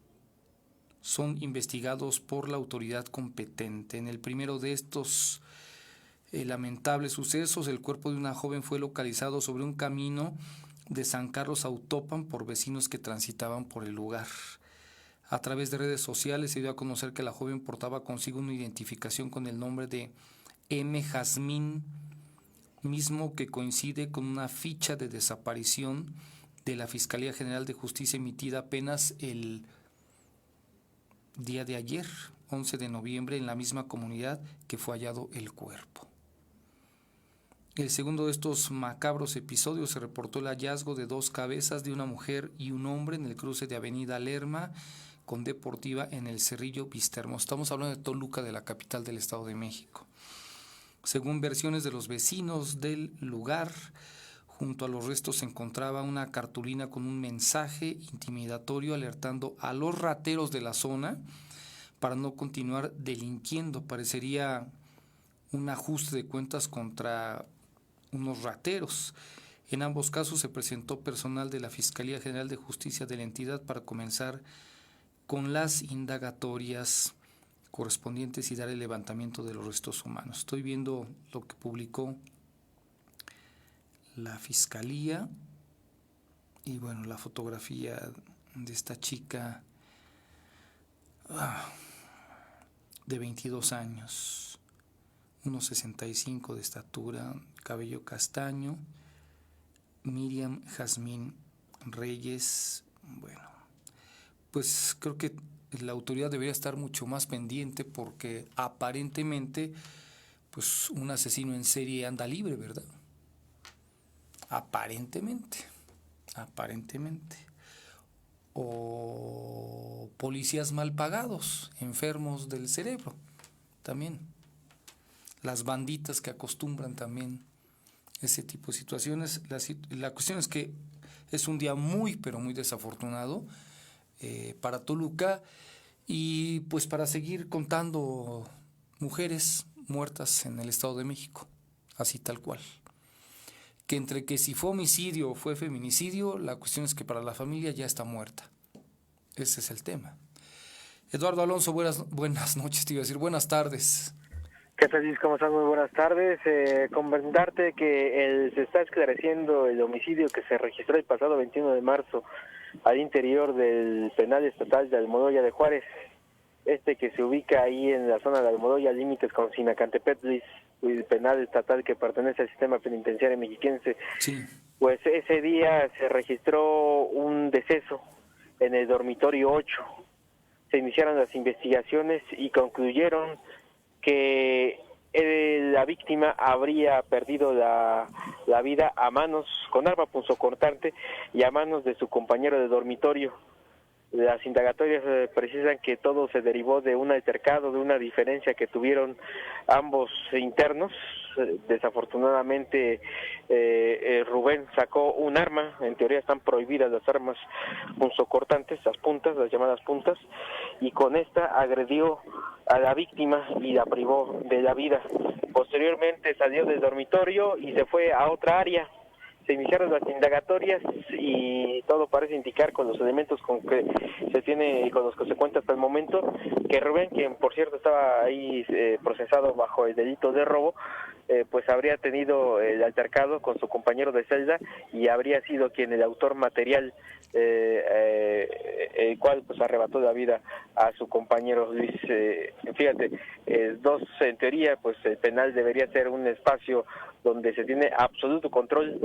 son investigados por la autoridad competente. En el primero de estos lamentables sucesos, el cuerpo de una joven fue localizado sobre un camino de San Carlos a Autopan por vecinos que transitaban por el lugar. A través de redes sociales se dio a conocer que la joven portaba consigo una identificación con el nombre de M. Jazmín, mismo que coincide con una ficha de desaparición de la Fiscalía General de Justicia emitida apenas el día de ayer, 11 de noviembre, en la misma comunidad que fue hallado el cuerpo. El segundo de estos macabros episodios se reportó el hallazgo de 2 cabezas de una mujer y un hombre en el cruce de Avenida Lerma con Deportiva en el Cerrillo Vistahermoso. Estamos hablando de Toluca, de la capital del Estado de México. Según versiones de los vecinos del lugar, junto a los restos se encontraba una cartulina con un mensaje intimidatorio alertando a los rateros de la zona para no continuar delinquiendo. Parecería un ajuste de cuentas contra unos rateros. En ambos casos se presentó personal de la Fiscalía General de Justicia de la entidad para comenzar con las indagatorias correspondientes y dar el levantamiento de los restos humanos. Estoy viendo lo que publicó la Fiscalía y bueno, la fotografía de esta chica de 22 años, 1,65 de estatura, cabello castaño, Miriam Jazmín Reyes. Bueno, pues creo que la autoridad debería estar mucho más pendiente porque aparentemente pues un asesino en serie anda libre, ¿verdad? Aparentemente. O policías mal pagados, enfermos del cerebro, también. Las banditas que acostumbran también ese tipo de situaciones. La cuestión es que es un día muy, pero muy desafortunado para Toluca y pues para seguir contando mujeres muertas en el Estado de México, así tal cual. Que entre que si fue homicidio o fue feminicidio, la cuestión es que para la familia ya está muerta. Ese es el tema. Eduardo Alonso, buenas noches, te iba a decir, buenas tardes. ¿Qué tal, Luis? ¿Cómo estás? Muy buenas tardes. Comentarte que se está esclareciendo el homicidio que se registró el pasado 21 de marzo al interior del penal estatal de Almoloya de Juárez, que se ubica ahí en la zona de Almoloya, límites con Sinacantepec, el penal estatal que pertenece al sistema penitenciario mexiquense. Sí. Pues ese día se registró un deceso en el dormitorio 8. Se iniciaron las investigaciones y concluyeron que la víctima habría perdido la vida a manos, con arma punzocortante y a manos de su compañero de dormitorio. Las indagatorias precisan que todo se derivó de un altercado, de una diferencia que tuvieron ambos internos. Desafortunadamente Rubén sacó un arma, en teoría están prohibidas las armas punzocortantes, las puntas, las llamadas puntas, y con esta agredió a la víctima y la privó de la vida. Posteriormente salió del dormitorio y se fue a otra área. Se iniciaron las indagatorias y todo parece indicar, con los elementos con que se tiene y con los que se cuenta hasta el momento, que Rubén, quien por cierto estaba ahí procesado bajo el delito de robo, pues habría tenido el altercado con su compañero de celda y habría sido quien el autor material, el cual pues arrebató la vida a su compañero Luis. Fíjate, en teoría pues el penal debería ser un espacio donde se tiene absoluto control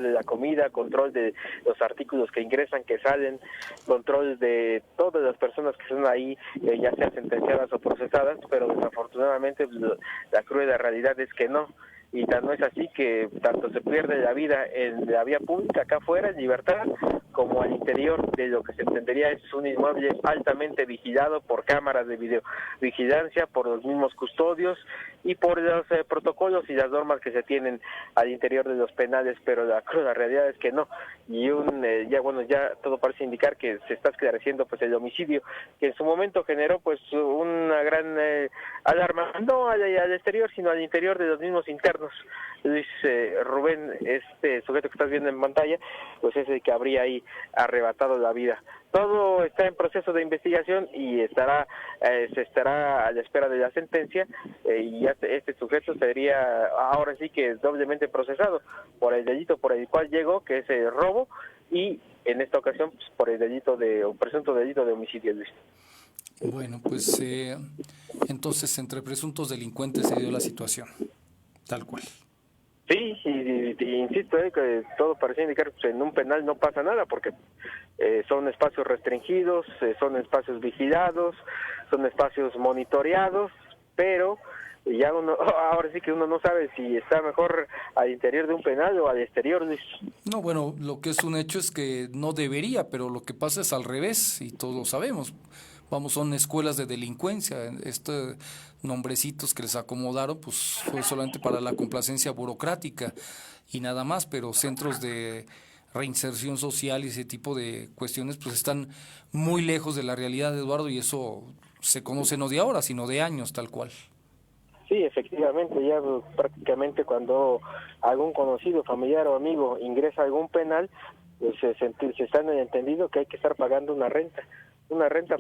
de la comida, control de los artículos que ingresan, que salen, control de todas las personas que están ahí, ya sean sentenciadas o procesadas, pero desafortunadamente la cruda realidad es que no. Y no es así que tanto se pierde la vida en la vía pública, acá afuera, en libertad, como al interior de lo que se entendería es un inmueble altamente vigilado por cámaras de videovigilancia, por los mismos custodios y por los protocolos y las normas que se tienen al interior de los penales, pero la cruda realidad es que no. Y ya todo parece indicar que se está esclareciendo pues el homicidio, que en su momento generó pues una gran alarma, no al exterior, sino al interior de los mismos internos. Luis, Rubén, este sujeto que estás viendo en pantalla, pues es el que habría ahí arrebatado la vida. Todo está en proceso de investigación y se estará a la espera de la sentencia, y este sujeto sería ahora sí que doblemente procesado por el delito por el cual llegó, que es el robo, y en esta ocasión pues, por el delito o presunto delito de homicidio, Luis. Bueno, pues entonces entre presuntos delincuentes se dio la situación, tal cual. Sí, y insisto, que todo parecía indicar que pues, en un penal no pasa nada porque son espacios restringidos, son espacios vigilados, son espacios monitoreados, pero ya ahora sí que uno no sabe si está mejor al interior de un penal o al exterior, Luis. No, bueno, lo que es un hecho es que no debería, pero lo que pasa es al revés y todos lo sabemos. Vamos, son escuelas de delincuencia. Nombrecitos que les acomodaron, pues fue solamente para la complacencia burocrática y nada más, pero centros de reinserción social y ese tipo de cuestiones, pues están muy lejos de la realidad, Eduardo, y eso se conoce no de ahora, sino de años, tal cual. Sí, efectivamente, ya prácticamente cuando algún conocido, familiar o amigo ingresa a algún penal, pues se está en el entendido que hay que estar pagando una renta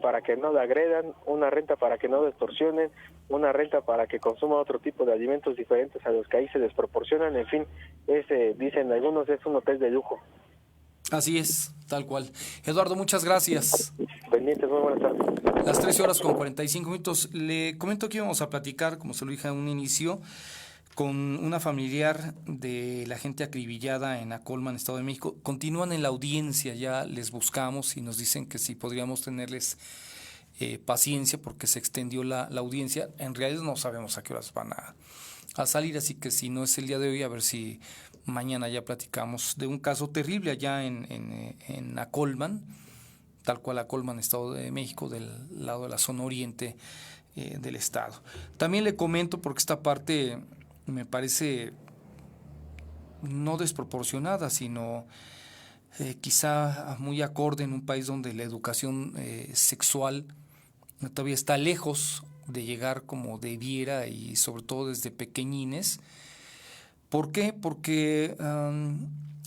para que no la agredan, una renta para que no extorsionen, una renta para que consuma otro tipo de alimentos diferentes a los que ahí se les proporcionan, en fin, dicen algunos, es un hotel de lujo. Así es, tal cual. Eduardo, muchas gracias. Pendientes, muy buenas tardes. Las 13:45. Le comento que íbamos a platicar, como se lo dije en un inicio, con una familiar de la gente acribillada en Acolman, Estado de México. Continúan en la audiencia, ya les buscamos y nos dicen que si podríamos tenerles paciencia porque se extendió la audiencia. En realidad no sabemos a qué horas van a salir, así que si no es el día de hoy, a ver si mañana ya platicamos de un caso terrible allá en Acolman, tal cual Acolman, Estado de México, del lado de la zona oriente del estado. También le comento, porque esta parte me parece no desproporcionada, sino quizá muy acorde en un país donde la educación sexual todavía está lejos de llegar como debiera y sobre todo desde pequeñines. ¿Por qué? Porque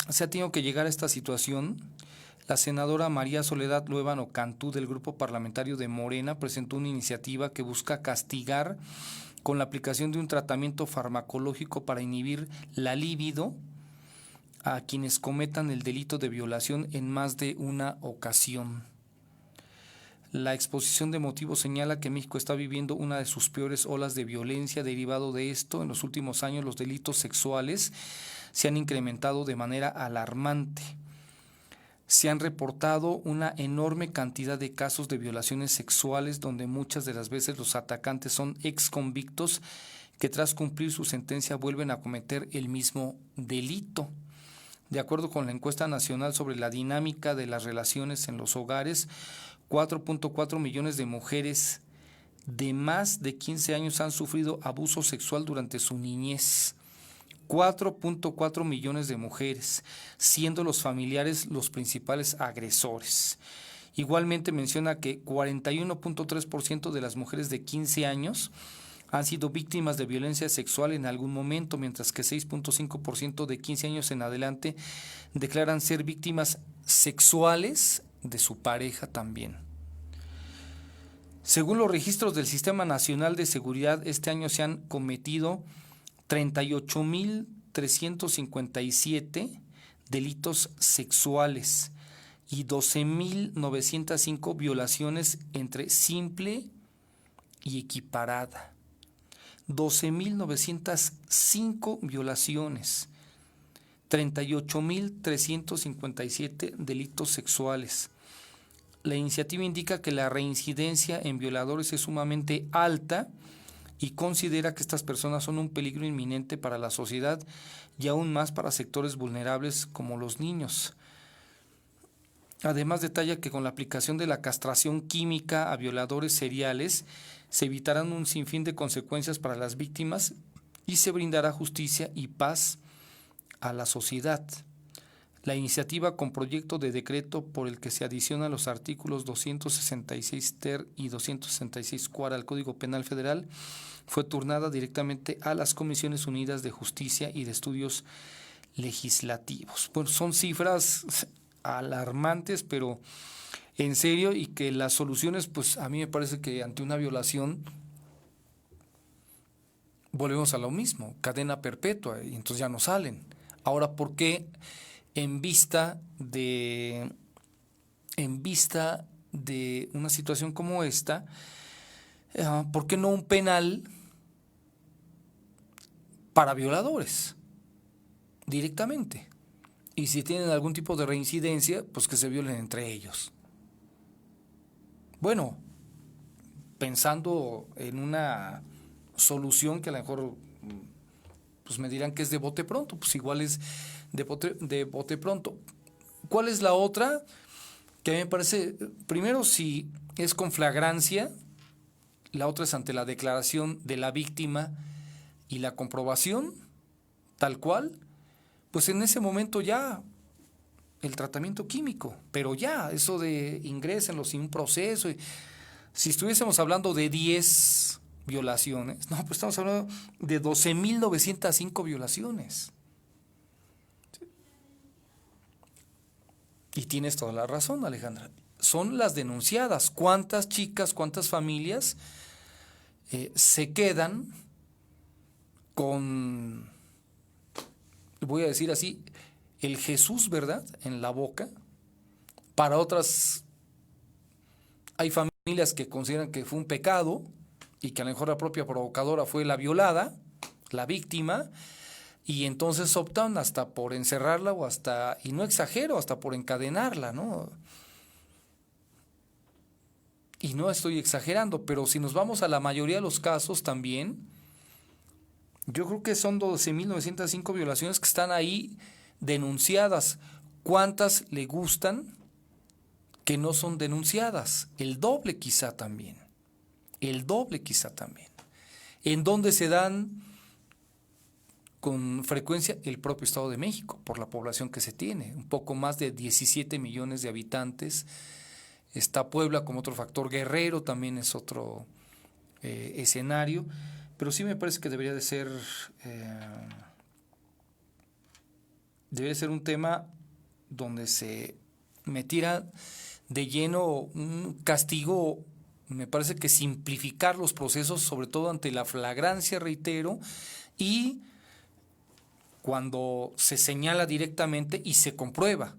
se ha tenido que llegar a esta situación. La senadora María Soledad Luébano Cantú del Grupo Parlamentario de Morena presentó una iniciativa que busca castigar con la aplicación de un tratamiento farmacológico para inhibir la libido a quienes cometan el delito de violación en más de una ocasión. La exposición de motivos señala que México está viviendo una de sus peores olas de violencia. Derivado de esto, en los últimos años los delitos sexuales se han incrementado de manera alarmante. Se han reportado una enorme cantidad de casos de violaciones sexuales donde muchas de las veces los atacantes son exconvictos que tras cumplir su sentencia vuelven a cometer el mismo delito. De acuerdo con la encuesta nacional sobre la dinámica de las relaciones en los hogares, 4.4 millones de mujeres de más de 15 años han sufrido abuso sexual durante su niñez. 4.4 millones de mujeres, siendo los familiares los principales agresores. Igualmente menciona que 41.3% de las mujeres de 15 años han sido víctimas de violencia sexual en algún momento, mientras que 6.5% de 15 años en adelante declaran ser víctimas sexuales de su pareja también. Según los registros del Sistema Nacional de Seguridad, este año se han cometido 38.357 delitos sexuales y 12.905 violaciones entre simple y equiparada. 12.905 violaciones, 38.357 delitos sexuales. La iniciativa indica que la reincidencia en violadores es sumamente alta y considera que estas personas son un peligro inminente para la sociedad y aún más para sectores vulnerables como los niños. Además, detalla que con la aplicación de la castración química a violadores seriales se evitarán un sinfín de consecuencias para las víctimas y se brindará justicia y paz a la sociedad. La iniciativa con proyecto de decreto por el que se adicionan los artículos 266 ter y 266 cuar al Código Penal Federal fue turnada directamente a las Comisiones Unidas de Justicia y de Estudios Legislativos. Bueno, son cifras alarmantes, pero en serio, y que las soluciones, pues a mí me parece que ante una violación volvemos a lo mismo, cadena perpetua, y entonces ya no salen. Ahora, ¿por qué en vista de en vista de una situación como esta, ¿por qué no un penal para violadores directamente? Y si tienen algún tipo de reincidencia, pues que se violen entre ellos. Bueno, pensando en una solución que a lo mejor pues me dirán que es de bote pronto, pues igual es de bote pronto. ¿Cuál es la otra? Que a mí me parece, primero, si es con flagrancia, la otra es ante la declaración de la víctima y la comprobación, tal cual, pues en ese momento ya el tratamiento químico, pero ya, eso de ingrésenlo sin un proceso. Si estuviésemos hablando de 10 violaciones, no, pues estamos hablando de 12.905 violaciones. Y tienes toda la razón, Alejandra. Son las denunciadas. ¿Cuántas chicas, cuántas familias se quedan con, voy a decir así, el Jesús, ¿verdad?, en la boca? Para otras, hay familias que consideran que fue un pecado y que a lo mejor la propia provocadora fue la violada, la víctima, y entonces optan hasta por encerrarla o hasta, y no exagero, hasta por encadenarla, ¿no? Y no estoy exagerando, pero si nos vamos a la mayoría de los casos también, yo creo que son 12.905 violaciones que están ahí denunciadas. ¿Cuántas le gustan que no son denunciadas? El doble quizá también. El doble quizá también. ¿En dónde se dan con frecuencia? El propio Estado de México, por la población que se tiene, un poco más de 17 millones de habitantes. Está Puebla como otro factor, Guerrero también es otro escenario, pero sí me parece que debería de ser un tema donde se metiera de lleno un castigo. Me parece que simplificar los procesos, sobre todo ante la flagrancia, reitero, y cuando se señala directamente y se comprueba.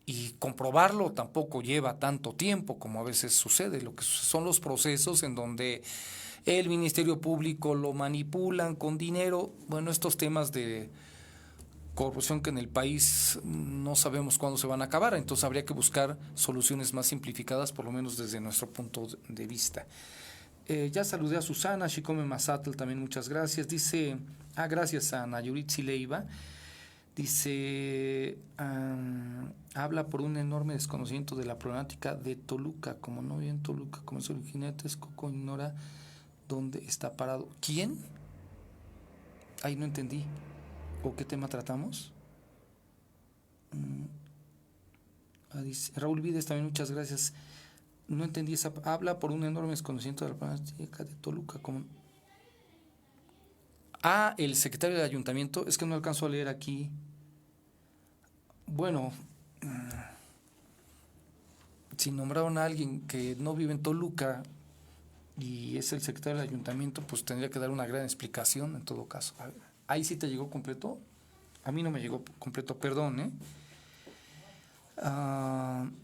Y comprobarlo tampoco lleva tanto tiempo como a veces sucede. Lo que son los procesos en donde el Ministerio Público lo manipulan con dinero. Bueno, estos temas de corrupción que en el país no sabemos cuándo se van a acabar, entonces habría que buscar soluciones más simplificadas, por lo menos desde nuestro punto de vista. Ya saludé a Susana, Shikome Mazatl también, muchas gracias. Dice, gracias a Nayuritzi Leiva. Dice, habla por un enorme desconocimiento de la problemática de Toluca. Como no vive en Toluca, como es originario de Texcoco, ignora dónde está parado. ¿Quién? Ahí no entendí. ¿O qué tema tratamos? Dice, Raúl Vides también, muchas gracias. No entendí esa. Habla por un enorme desconocimiento de la problemática de Toluca. Como... el secretario del ayuntamiento, es que no alcanzo a leer aquí. Bueno, si nombraron a alguien que no vive en Toluca y es el secretario del ayuntamiento, pues tendría que dar una gran explicación en todo caso. A ver, ¿ahí sí te llegó completo? A mí no me llegó completo, perdón,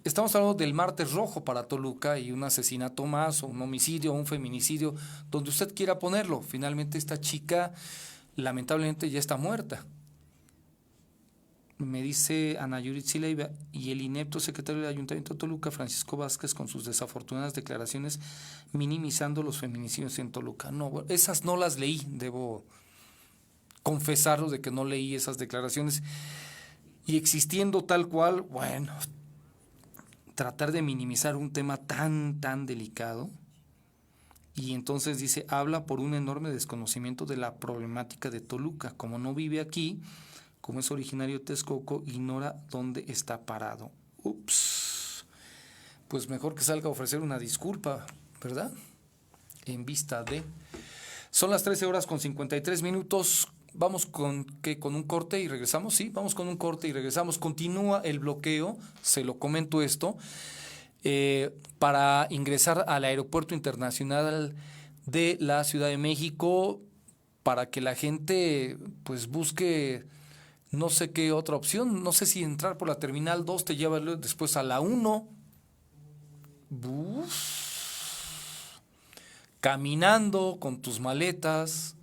estamos hablando del martes rojo para Toluca y un asesinato más, o un homicidio, o un feminicidio, donde usted quiera ponerlo. Finalmente esta chica lamentablemente ya está muerta. Me dice Ana Yuritsi Leiva, y el inepto secretario del Ayuntamiento de Toluca, Francisco Vázquez, con sus desafortunadas declaraciones minimizando los feminicidios en Toluca. No, esas no las leí, debo confesarlo de que no leí esas declaraciones. Y existiendo tal cual, bueno, tratar de minimizar un tema tan delicado. Y entonces dice, habla por un enorme desconocimiento de la problemática de Toluca. Como no vive aquí, como es originario de Texcoco, ignora dónde está parado. Ups. Pues mejor que salga a ofrecer una disculpa, ¿verdad? En vista de... Son las 13:53. Vamos con un corte y regresamos. Sí, vamos con un corte y regresamos. Continúa el bloqueo, se lo comento esto, para ingresar al Aeropuerto Internacional de la Ciudad de México, para que la gente pues busque no sé qué otra opción. No sé si entrar por la Terminal 2 te lleva después a la 1, caminando con tus maletas,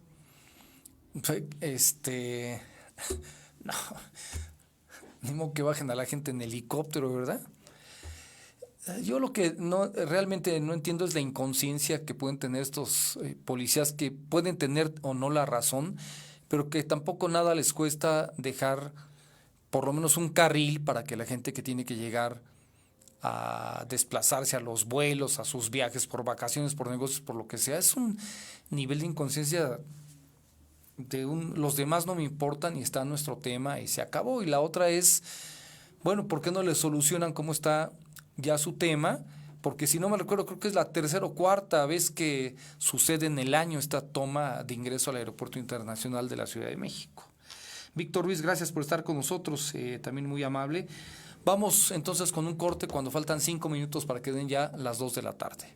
no, ni modo que bajen a la gente en helicóptero, ¿verdad? Yo lo que realmente no entiendo es la inconsciencia que pueden tener estos policías, que pueden tener o no la razón, pero que tampoco nada les cuesta dejar por lo menos un carril para que la gente que tiene que llegar a desplazarse a los vuelos, a sus viajes por vacaciones, por negocios, por lo que sea, es un nivel de inconsciencia los demás no me importan y está nuestro tema y se acabó. Y la otra es, bueno, ¿por qué no le solucionan cómo está ya su tema? Porque si no me recuerdo, creo que es la tercera o cuarta vez que sucede en el año esta toma de ingreso al Aeropuerto Internacional de la Ciudad de México. Víctor Ruiz, gracias por estar con nosotros, también muy amable. Vamos entonces con un corte cuando faltan 5 minutos para que den ya las 2 de la tarde.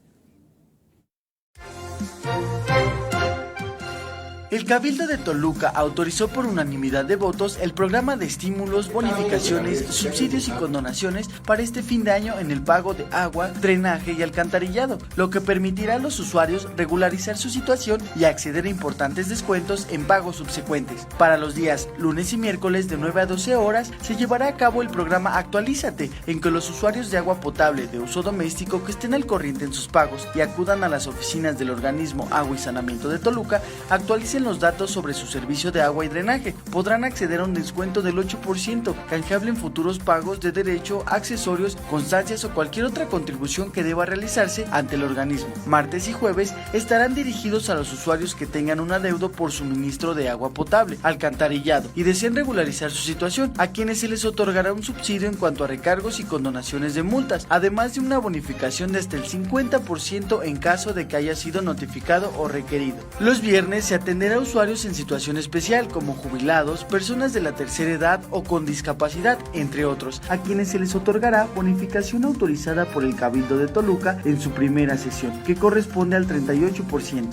El Cabildo de Toluca autorizó por unanimidad de votos el programa de estímulos, bonificaciones, subsidios y condonaciones para este fin de año en el pago de agua, drenaje y alcantarillado, lo que permitirá a los usuarios regularizar su situación y acceder a importantes descuentos en pagos subsecuentes. Para los días lunes y miércoles de 9 a 12 horas se llevará a cabo el programa Actualízate, en que los usuarios de agua potable de uso doméstico que estén al corriente en sus pagos y acudan a las oficinas del organismo Agua y Saneamiento de Toluca actualicen los datos sobre su servicio de agua y drenaje. Podrán acceder a un descuento del 8%, canjeable en futuros pagos de derecho, accesorios, constancias o cualquier otra contribución que deba realizarse ante el organismo. Martes y jueves estarán dirigidos a los usuarios que tengan un adeudo por suministro de agua potable, alcantarillado y deseen regularizar su situación, a quienes se les otorgará un subsidio en cuanto a recargos y condonaciones de multas, además de una bonificación de hasta el 50% en caso de que haya sido notificado o requerido. Los viernes se atenderá a usuarios en situación especial como jubilados, personas de la tercera edad o con discapacidad, entre otros, a quienes se les otorgará bonificación autorizada por el Cabildo de Toluca en su primera sesión, que corresponde al 38%.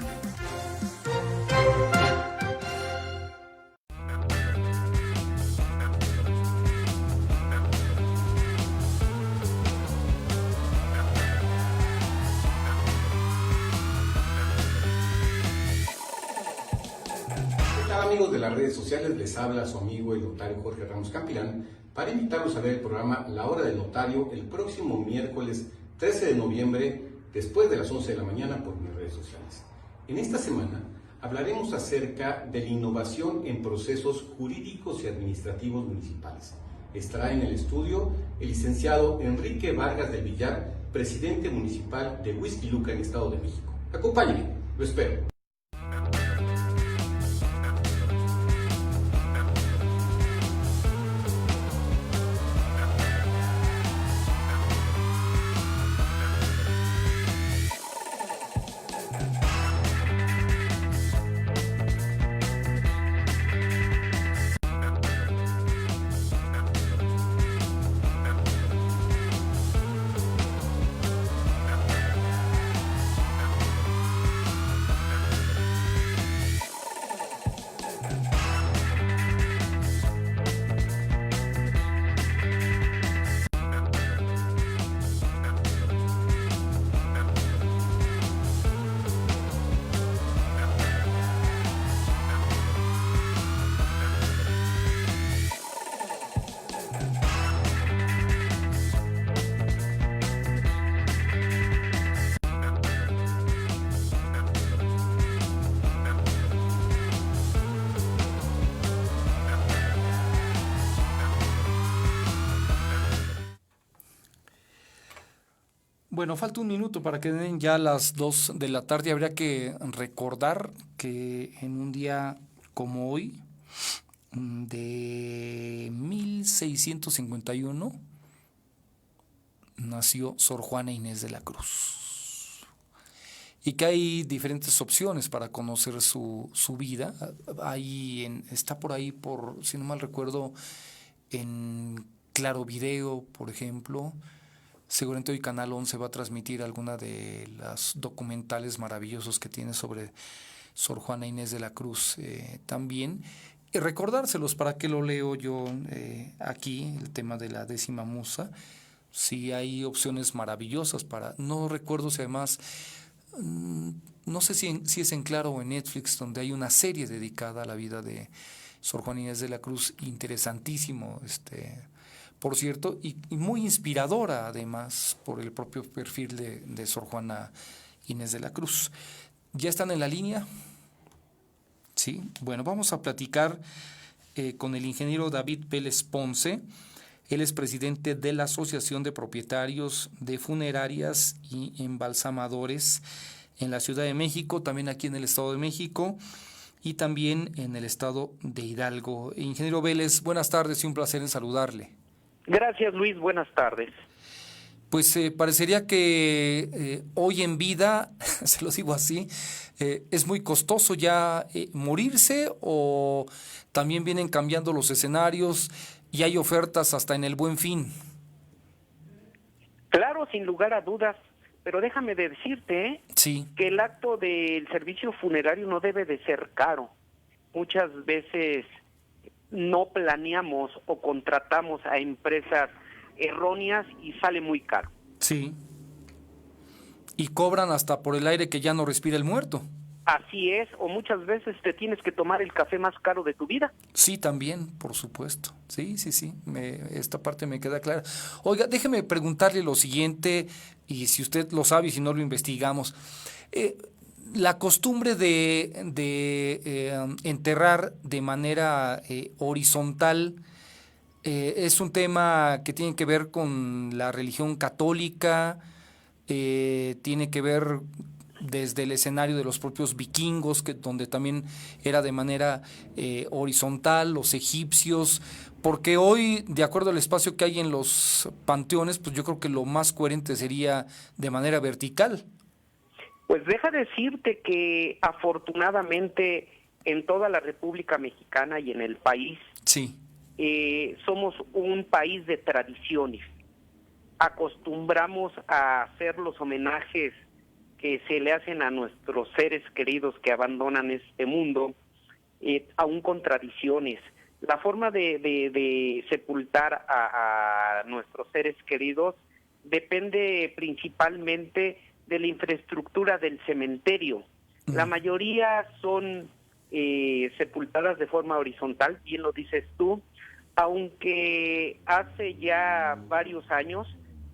Amigos de las redes sociales, les habla su amigo el notario Jorge Ramos Campilán para invitarlos a ver el programa La Hora del Notario el próximo miércoles 13 de noviembre después de las 11 de la mañana por mis redes sociales. En esta semana hablaremos acerca de la innovación en procesos jurídicos y administrativos municipales. Estará en el estudio el licenciado Enrique Vargas del Villar, presidente municipal de Huixquiluca en Estado de México. Acompáñenme, lo espero. Bueno, falta un minuto para que den ya las 2 de la tarde. Habría que recordar que en un día como hoy, de 1651, nació Sor Juana Inés de la Cruz. Y que hay diferentes opciones para conocer su vida. Está por ahí, si no mal recuerdo, en Claro Video, por ejemplo. Seguramente hoy Canal 11 va a transmitir alguna de las documentales maravillosos que tiene sobre Sor Juana Inés de la Cruz también. Y recordárselos, ¿para qué lo leo yo aquí? El tema de la 10ª musa. Sí, hay opciones maravillosas para... No recuerdo si además... No sé si es en Claro o en Netflix, donde hay una serie dedicada a la vida de Sor Juana Inés de la Cruz, interesantísimo, por cierto, y muy inspiradora además por el propio perfil de Sor Juana Inés de la Cruz. ¿Ya están en la línea? Sí, bueno, vamos a platicar con el ingeniero David Vélez Ponce. Él es presidente de la Asociación de Propietarios de Funerarias y Embalsamadores en la Ciudad de México, también aquí en el Estado de México y también en el Estado de Hidalgo. Ingeniero Vélez, buenas tardes y un placer en saludarle. Gracias, Luis, buenas tardes. Pues parecería que hoy en vida, se lo digo así, es muy costoso ya morirse, o también vienen cambiando los escenarios y hay ofertas hasta en el Buen Fin. Claro, sin lugar a dudas, pero déjame decirte sí, que el acto del servicio funerario no debe de ser caro. Muchas veces no planeamos o contratamos a empresas erróneas y sale muy caro. Sí. Y cobran hasta por el aire que ya no respira el muerto. Así es, o muchas veces te tienes que tomar el café más caro de tu vida. Sí, también, por supuesto. Sí. Esta parte me queda clara. Oiga, déjeme preguntarle lo siguiente, y si usted lo sabe y si no lo investigamos. La costumbre de enterrar de manera horizontal es un tema que tiene que ver con la religión católica, tiene que ver desde el escenario de los propios vikingos, donde también era de manera horizontal, los egipcios, porque hoy, de acuerdo al espacio que hay en los panteones, pues yo creo que lo más coherente sería de manera vertical. Pues deja decirte que afortunadamente en toda la República Mexicana y en el país, sí, somos un país de tradiciones. Acostumbramos a hacer los homenajes que se le hacen a nuestros seres queridos que abandonan este mundo, aún con tradiciones. La forma de sepultar a nuestros seres queridos depende principalmente de la infraestructura del cementerio. La mayoría son sepultadas de forma horizontal, bien lo dices tú, aunque hace ya varios años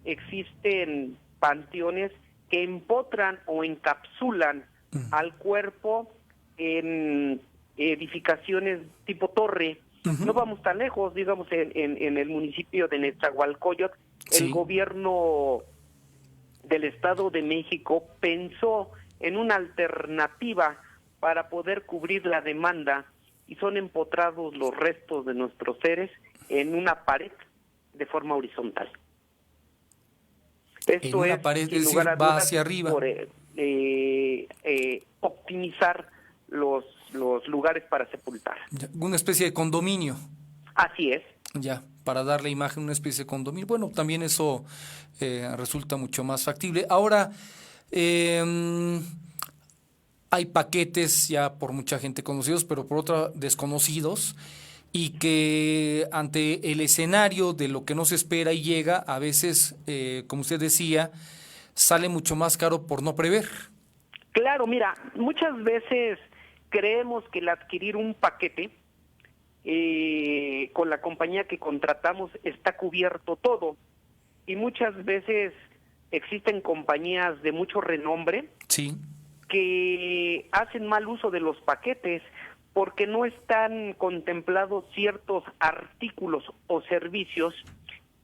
existen panteones que empotran o encapsulan al cuerpo en edificaciones tipo torre. No vamos tan lejos, digamos en el municipio de Nezahualcóyotl, el gobierno del Estado de México pensó en una alternativa para poder cubrir la demanda y son empotrados los restos de nuestros en una pared de forma horizontal. Esto en una pared, es decir, va hacia arriba. Por optimizar los lugares para sepultar. Una especie de condominio. Así es. Ya, para dar la imagen una especie de condominio. Bueno, también eso resulta mucho más factible. Ahora, hay paquetes ya por mucha gente conocidos, pero por otra desconocidos, y que ante el escenario de lo que no se espera y llega, a veces, como usted decía, sale mucho más caro por no prever. Claro, mira, muchas veces creemos que el adquirir un paquete con la compañía que contratamos está cubierto todo, y muchas veces existen compañías de mucho renombre que hacen mal uso de los paquetes porque no están contemplados ciertos artículos o servicios,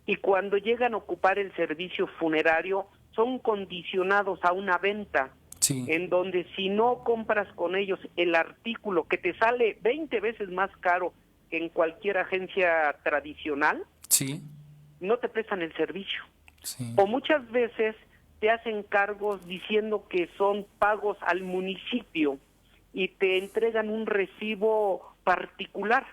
y cuando llegan a ocupar el servicio funerario son condicionados a una venta, en donde si no compras con ellos el artículo que te sale 20 veces más caro que en cualquier agencia tradicional, no te prestan el servicio. O muchas veces te hacen cargos diciendo que son pagos al municipio y te entregan un recibo particular.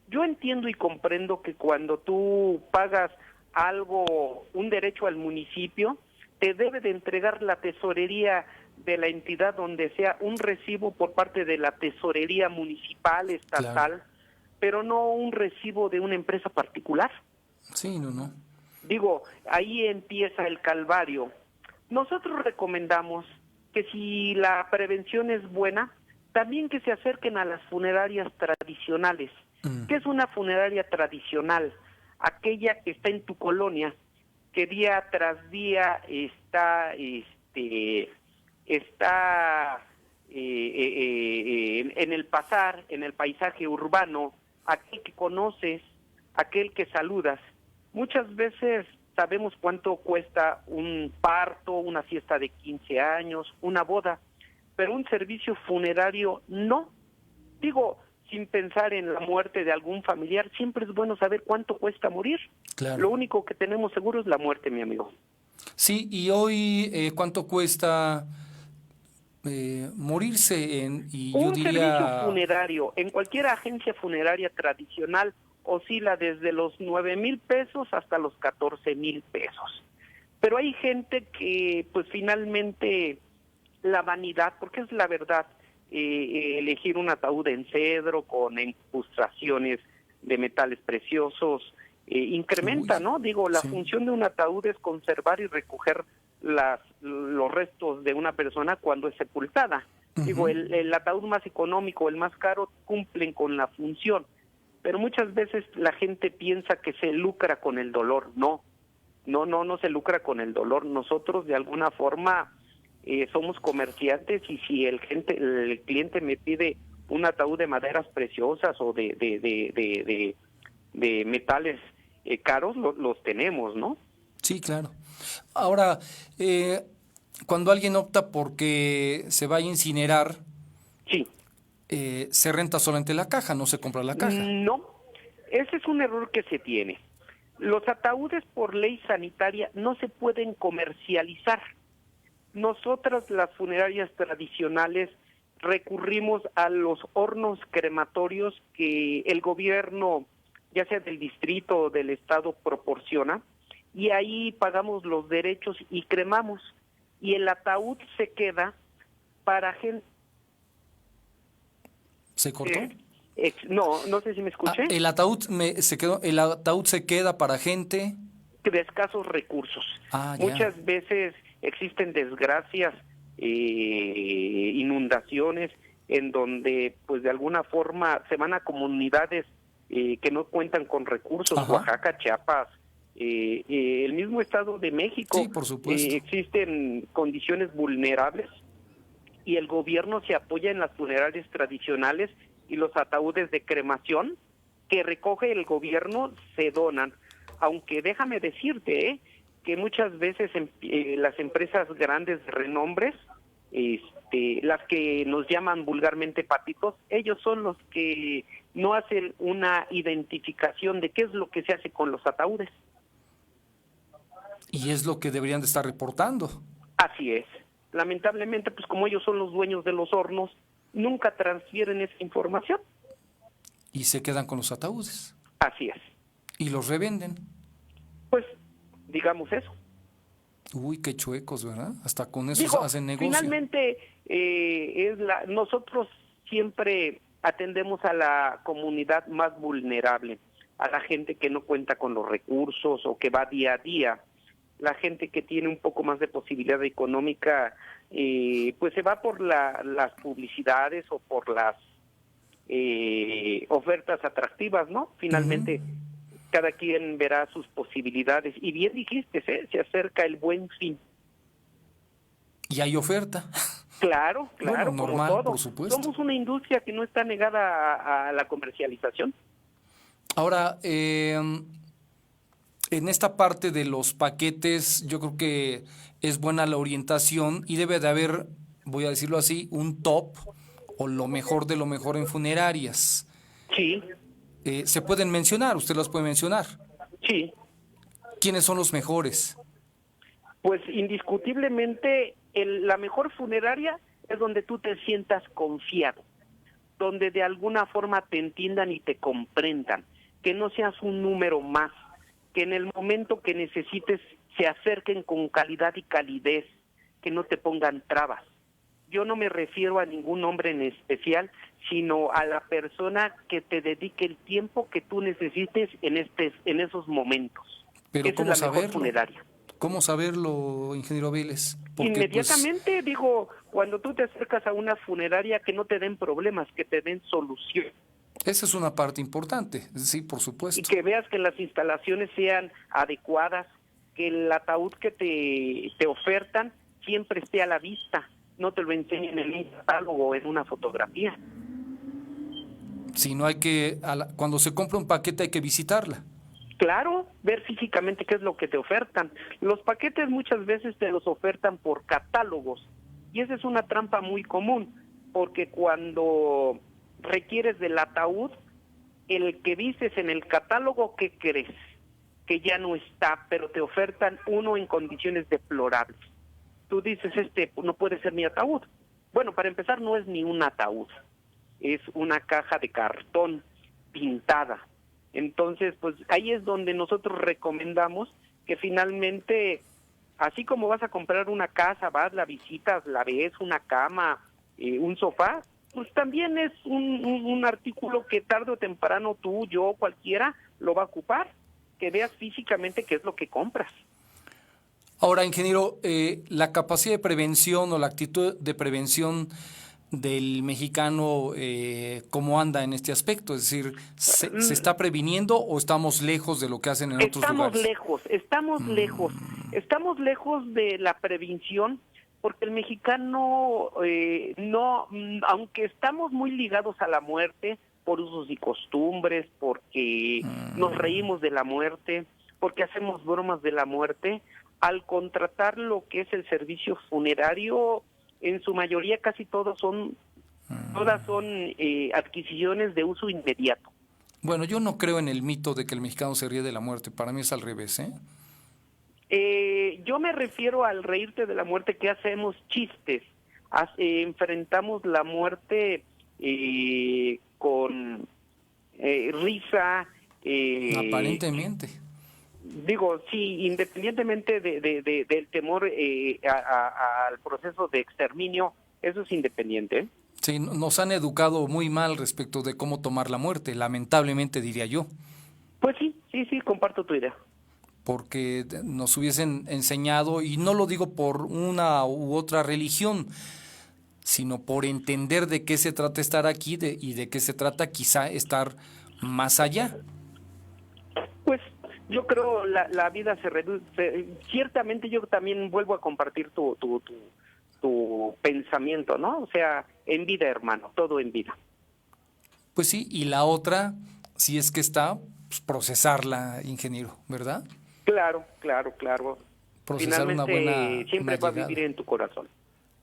Yo entiendo y comprendo que cuando tú pagas algo, un derecho al municipio, te debe de entregar la tesorería de la entidad donde sea un recibo por parte de la tesorería municipal, estatal, pero no un recibo de una empresa particular. Sí, no. Digo, ahí empieza el calvario. Nosotros recomendamos que si la prevención es buena, también que se acerquen a las funerarias tradicionales. ¿Qué es una funeraria tradicional? Aquella que está en tu colonia, que día tras día está en el pasar, en el paisaje urbano, aquel que conoces, aquel que saludas. Muchas veces sabemos cuánto cuesta un parto, una fiesta de 15 años, una boda, pero un servicio funerario no. Digo, sin pensar en la muerte de algún familiar, siempre es bueno saber cuánto cuesta morir. Claro. Lo único que tenemos seguro es la muerte, mi amigo. Sí, y hoy, ¿cuánto cuesta morirse? Un servicio funerario en cualquier agencia funeraria tradicional oscila desde los 9,000 pesos hasta los 14,000 pesos. Pero hay gente que, pues finalmente, la vanidad, porque es la verdad, elegir un ataúd en cedro con incrustaciones de metales preciosos, incrementa, ¿no? Digo, la función de un ataúd es conservar y recoger los restos de una persona cuando es sepultada. Digo, el ataúd más económico, el más caro, cumplen con la función. Pero muchas veces la gente piensa que se lucra con el dolor. No se lucra con el dolor. Nosotros de alguna forma somos comerciantes, y si el cliente me pide un ataúd de maderas preciosas o de metales caros, los tenemos, ¿no? Sí, claro. Ahora, cuando alguien opta porque se va a incinerar, sí, se renta solamente la caja, no se compra la caja. No, ese es un error que se tiene. Los ataúdes por ley sanitaria no se pueden comercializar. Nosotras, las funerarias tradicionales, recurrimos a los hornos crematorios que el gobierno, ya sea del distrito o del estado, proporciona, y ahí pagamos los derechos y cremamos, y el ataúd se queda para gente. ¿Se cortó? No sé si me escuché. El ataúd se queda para gente de escasos recursos. Muchas veces existen desgracias, inundaciones, en donde pues de alguna forma se van a comunidades que no cuentan con recursos. Oaxaca, Chiapas, el mismo Estado de México. Sí, por supuesto. Existen condiciones vulnerables y el gobierno se apoya en las funerarias tradicionales, y los ataúdes de cremación que recoge el gobierno se donan. Aunque déjame decirte que muchas veces las empresas grandes de renombres, las que nos llaman vulgarmente patitos, ellos son los que no hacen una identificación de qué es lo que se hace con los ataúdes. Y es lo que deberían de estar reportando. Así es. Lamentablemente, pues como ellos son los dueños de los hornos, nunca transfieren esa información. Y se quedan con los ataúdes. Así es. ¿Y los revenden? Pues, digamos eso. Uy, qué chuecos, ¿verdad? Hasta con eso hacen negocio. Finalmente, nosotros siempre atendemos a la comunidad más vulnerable, a la gente que no cuenta con los recursos o que va día a día. La gente que tiene un poco más de posibilidad económica, pues se va por las publicidades o por las ofertas atractivas, ¿no? Finalmente, cada quien verá sus posibilidades. Y bien dijiste, se acerca el Buen Fin. Y hay oferta. Claro, bueno, normal, como todo. Por supuesto. Somos una industria que no está negada a la comercialización. Ahora, en esta parte de los paquetes, yo creo que es buena la orientación y debe de haber, voy a decirlo así, un top o lo mejor de lo mejor en funerarias. Sí. ¿Se pueden mencionar? ¿Usted los puede mencionar? Sí. ¿Quiénes son los mejores? Pues indiscutiblemente la mejor funeraria es donde tú te sientas confiado, donde de alguna forma te entiendan y te comprendan, que no seas un número más, que en el momento que necesites se acerquen con calidad y calidez, que no te pongan trabas. Yo no me refiero a ningún hombre en especial, sino a la persona que te dedique el tiempo que tú necesites en esos momentos. Pero Esa ¿cómo es la mejor saberlo? funeraria. ¿Cómo saberlo, ingeniero Vélez? Porque, Inmediatamente, digo, cuando tú te acercas a una funeraria, que no te den problemas, que te den solución. Esa es una parte importante, sí, por supuesto. Y que veas que las instalaciones sean adecuadas, que el ataúd que te ofertan siempre esté a la vista, no te lo enseñen en un catálogo o en una fotografía. Si no hay que, cuando se compra un paquete hay que visitarla. Claro, ver físicamente qué es lo que te ofertan. Los paquetes muchas veces te los ofertan por catálogos y esa es una trampa muy común, porque cuando requieres del ataúd, el que dices en el catálogo, ¿qué crees? Que ya no está, pero te ofertan uno en condiciones deplorables. Tú dices, no puede ser mi ataúd. Bueno, para empezar, no es ni un ataúd, es una caja de cartón pintada. Entonces, pues ahí es donde nosotros recomendamos que finalmente, así como vas a comprar una casa, vas, la visitas, la ves, una cama, un sofá, pues también es un artículo que tarde o temprano tú, yo, cualquiera, lo va a ocupar, que veas físicamente qué es lo que compras. Ahora, ingeniero, la capacidad de prevención o la actitud de prevención del mexicano, ¿cómo anda en este aspecto? Es decir, ¿se está previniendo o estamos lejos de lo que hacen en otros lugares? Estamos lejos de la prevención, porque el mexicano, no, aunque estamos muy ligados a la muerte por usos y costumbres, porque nos reímos de la muerte, porque hacemos bromas de la muerte, al contratar lo que es el servicio funerario, en su mayoría casi todas son adquisiciones de uso inmediato. Bueno, yo no creo en el mito de que el mexicano se ríe de la muerte. Para mí es al revés, ¿eh? Yo me refiero al reírte de la muerte, que hacemos chistes, enfrentamos la muerte con risa. Aparentemente. Digo, sí, independientemente del temor al proceso de exterminio, eso es independiente. Sí, nos han educado muy mal respecto de cómo tomar la muerte, lamentablemente diría yo. Pues sí, comparto tu idea. Porque nos hubiesen enseñado, y no lo digo por una u otra religión, sino por entender de qué se trata estar aquí y de qué se trata quizá estar más allá. Pues yo creo la vida se reduce. Ciertamente yo también vuelvo a compartir tu pensamiento, ¿no? O sea, en vida, hermano, todo en vida. Pues sí, y la otra, si es que está, pues procesarla, ingeniero, ¿verdad? Claro. Procesar finalmente siempre va a vivir en tu corazón.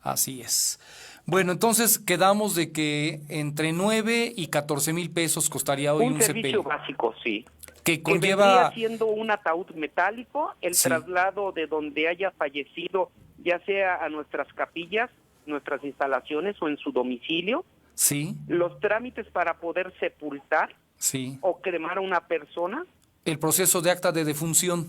Así es. Bueno, entonces quedamos de que entre 9 y 14 mil pesos costaría hoy un servicio sepelio. Básico, sí. Que vendría siendo un ataúd metálico, el traslado de donde haya fallecido, ya sea a nuestras capillas, nuestras instalaciones o en su domicilio. Sí. Los trámites para poder sepultar o cremar a una persona. El proceso de acta de defunción.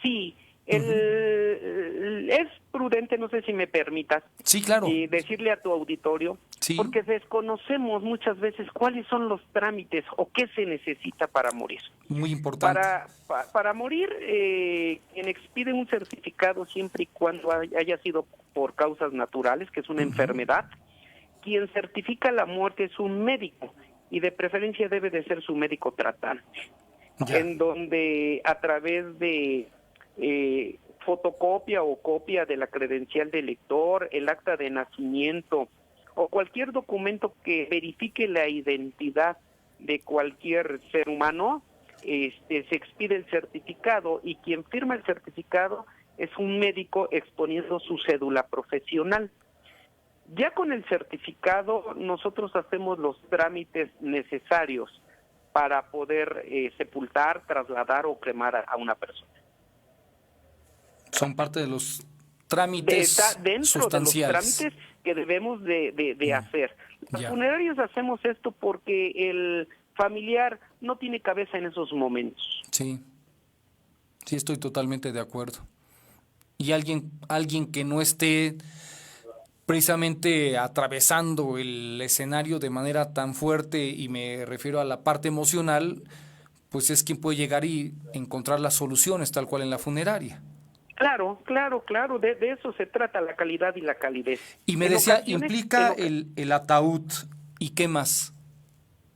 Sí. Es prudente, no sé si me permitas, claro, decirle a tu auditorio, porque desconocemos muchas veces cuáles son los trámites o qué se necesita para morir. Muy importante. Para morir, quien expide un certificado siempre y cuando haya sido por causas naturales, que es una enfermedad, quien certifica la muerte es un médico, y de preferencia debe de ser su médico tratante, en donde a través de fotocopia o copia de la credencial del lector, el acta de nacimiento o cualquier documento que verifique la identidad de cualquier ser humano, se expide el certificado, y quien firma el certificado es un médico exponiendo su cédula profesional. Ya con el certificado nosotros hacemos los trámites necesarios para poder sepultar, trasladar o cremar a una persona. Son parte de los trámites dentro sustanciales. de los trámites que debemos de hacer. Los funerarios hacemos esto porque el familiar no tiene cabeza en esos momentos. Sí, estoy totalmente de acuerdo. Y alguien que no esté precisamente atravesando el escenario de manera tan fuerte, y me refiero a la parte emocional, pues es quien puede llegar y encontrar las soluciones tal cual en la funeraria. Claro, de eso se trata, la calidad y la calidez. Y me En decía, ocasiones, implica el ataúd, ¿y qué más?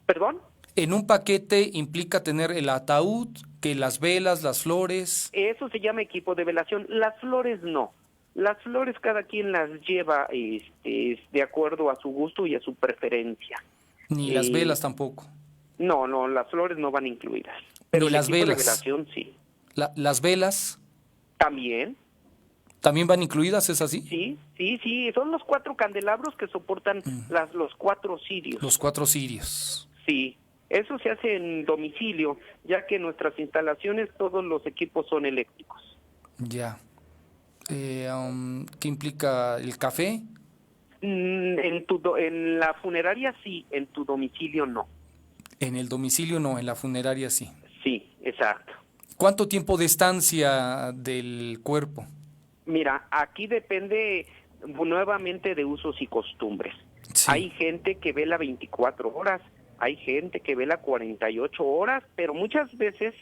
¿Perdón? En un paquete implica tener el ataúd, que las velas, las flores. Eso se llama equipo de velación. Las flores no. Las flores cada quien las lleva de acuerdo a su gusto y a su preferencia. Ni las velas tampoco. No, las flores no van incluidas. Pero Ni las el equipo velas. de velación sí. Las velas. También. ¿También van incluidas, es así? Sí, son los 4 candelabros que soportan los 4 cirios. Los 4 cirios. Sí, eso se hace en domicilio, ya que en nuestras instalaciones todos los equipos son eléctricos. Ya. ¿Qué implica el café? En la funeraria sí, en tu domicilio no. En el domicilio no, en la funeraria sí. Sí, exacto. ¿Cuánto tiempo de estancia del cuerpo? Mira, aquí depende nuevamente de usos y costumbres. Sí. Hay gente que vela 24 horas, hay gente que vela 48 horas, pero muchas veces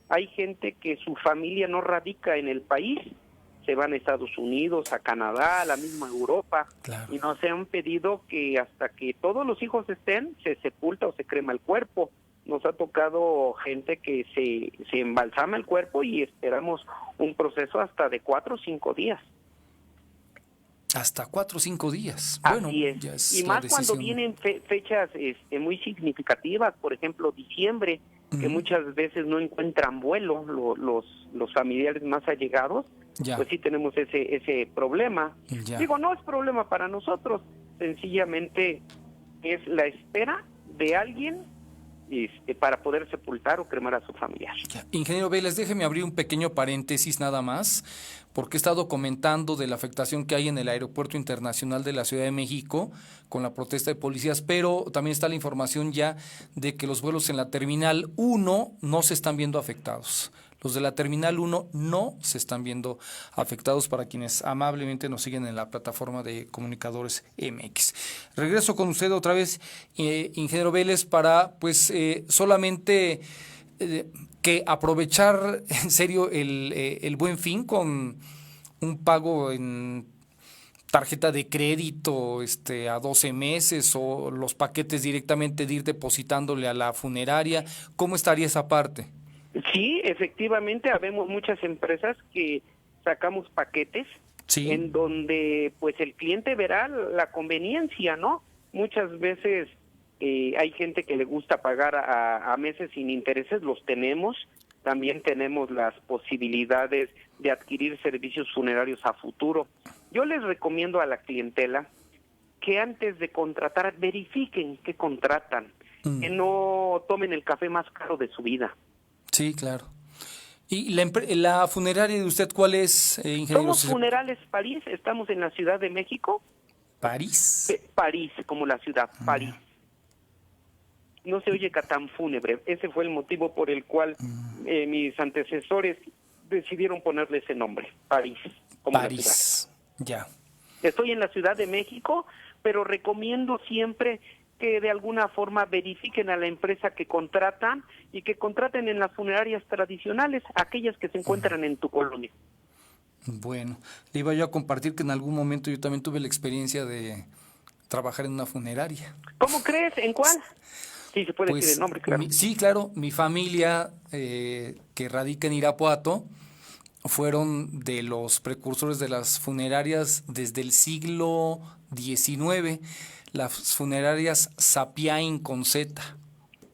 hay gente que su familia no radica en el país, se van a Estados Unidos, a Canadá, a la misma Europa, claro. Y nos han pedido que hasta que todos los hijos estén, se sepulta o se crema el cuerpo. Nos ha tocado gente que se embalsama el cuerpo y esperamos un proceso hasta de 4 o 5 días. Hasta 4 o 5 días. Así bueno, es. Ya es y más cuando vienen fechas muy significativas, por ejemplo, diciembre, que muchas veces no encuentran vuelo los familiares más allegados, pues sí tenemos ese problema. Ya. Digo, no es problema para nosotros, sencillamente es la espera de alguien para poder sepultar o cremar a su familiar. Ingeniero Vélez, déjeme abrir un pequeño paréntesis nada más, porque he estado comentando de la afectación que hay en el Aeropuerto Internacional de la Ciudad de México con la protesta de policías, pero también está la información ya de que los vuelos en la Terminal 1 no se están viendo afectados. Los de la Terminal 1 no se están viendo afectados, para quienes amablemente nos siguen en la plataforma de Comunicadores MX. Regreso con usted otra vez, ingeniero Vélez, para pues solamente que aprovechar en serio el Buen Fin con un pago en tarjeta de crédito a 12 meses o los paquetes directamente de ir depositándole a la funeraria. ¿Cómo estaría esa parte? Sí, efectivamente, habemos muchas empresas que sacamos paquetes en donde pues el cliente verá la conveniencia, ¿no? Muchas veces hay gente que le gusta pagar a meses sin intereses, los tenemos. También tenemos las posibilidades de adquirir servicios funerarios a futuro. Yo les recomiendo a la clientela que antes de contratar verifiquen qué contratan, que no tomen el café más caro de su vida. Sí, claro. ¿Y la funeraria de usted cuál es, ingeniero? Somos Funerales París, estamos en la Ciudad de México. ¿París? París, como la ciudad, París. No se oye tan fúnebre. Ese fue el motivo por el cual mis antecesores decidieron ponerle ese nombre, París. Como París, la ciudad. Ya. Estoy en la Ciudad de México, pero recomiendo siempre que de alguna forma verifiquen a la empresa que contratan y que contraten en las funerarias tradicionales, aquellas que se encuentran en tu colonia. Bueno, le iba yo a compartir que en algún momento yo también tuve la experiencia de trabajar en una funeraria. ¿Cómo crees? ¿En cuál? Sí, se puede decir el nombre, claro. Sí, claro. Mi familia, que radica en Irapuato, fueron de los precursores de las funerarias desde el siglo XIX, las funerarias Sapiain con Z.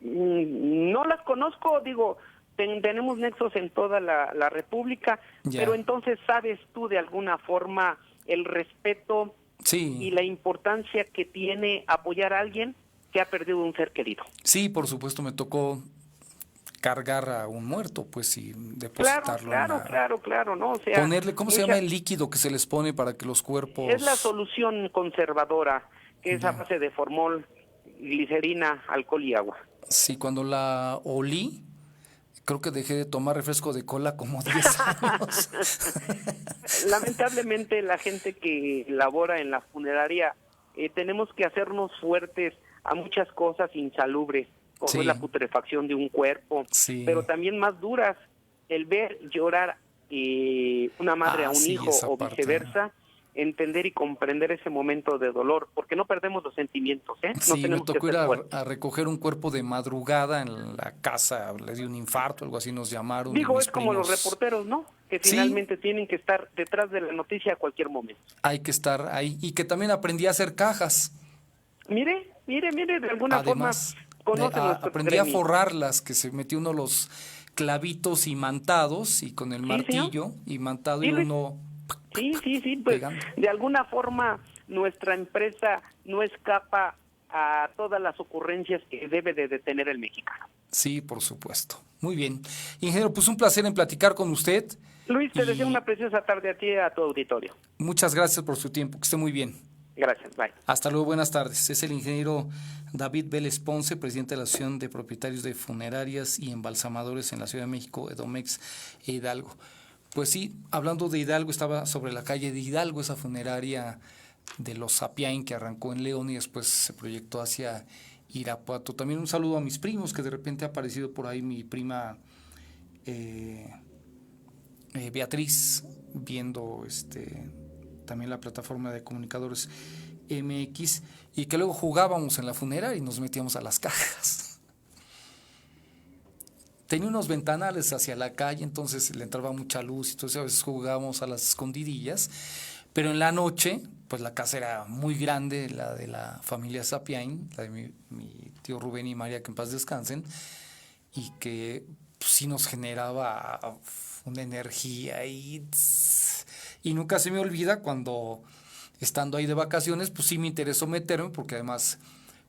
No las conozco, digo, tenemos nexos en toda la República, pero entonces sabes tú de alguna forma el respeto y la importancia que tiene apoyar a alguien que ha perdido un ser querido. Sí, por supuesto, me tocó cargar a un muerto, pues, y depositarlo. Claro, ¿no? O sea, ponerle, ¿cómo se llama el líquido que se les pone para que los cuerpos...? Es la solución conservadora, que es a base de formol, glicerina, alcohol y agua. Sí, cuando la olí, creo que dejé de tomar refresco de cola como 10 años. Lamentablemente, la gente que labora en la funeraria, tenemos que hacernos fuertes a muchas cosas insalubres. como la putrefacción de un cuerpo, pero también más duras, el ver llorar una madre a un hijo o viceversa, entender y comprender ese momento de dolor, porque no perdemos los sentimientos, No Sí, me tocó ir a recoger un cuerpo de madrugada en la casa, le dio un infarto, algo así nos llamaron. Digo, es como los reporteros, ¿no? Que finalmente tienen que estar detrás de la noticia a cualquier momento. Hay que estar ahí, y que también aprendí a hacer cajas. Mire, de alguna forma conoce nuestro aprendí gremio. a forrarlas, que se metió uno los clavitos imantados y con el martillo imantado y uno... Sí, pues de alguna forma nuestra empresa no escapa a todas las ocurrencias que debe de tener el mexicano. Sí, por supuesto. Muy bien. Ingeniero, pues un placer en platicar con usted. Luis, te deseo una preciosa tarde a ti y a tu auditorio. Muchas gracias por su tiempo, que esté muy bien. Gracias, bye. Hasta luego, buenas tardes. Es el ingeniero David Vélez Ponce, presidente de la Asociación de Propietarios de Funerarias y Embalsamadores en la Ciudad de México, Edomex e Hidalgo. Pues sí, hablando de Hidalgo, estaba sobre la calle de Hidalgo, esa funeraria de los Sapiain que arrancó en León y después se proyectó hacia Irapuato. También un saludo a mis primos, que de repente ha aparecido por ahí mi prima Beatriz, viendo también la plataforma de comunicadores MX, y que luego jugábamos en la funeraria y nos metíamos a las cajas. Tenía unos ventanales hacia la calle, entonces le entraba mucha luz, entonces a veces jugábamos a las escondidillas, pero en la noche, pues la casa era muy grande, la de la familia Sapiain, la de mi tío Rubén y María, que en paz descansen, y que pues, sí nos generaba una energía y nunca se me olvida cuando, estando ahí de vacaciones, pues sí me interesó meterme, porque además,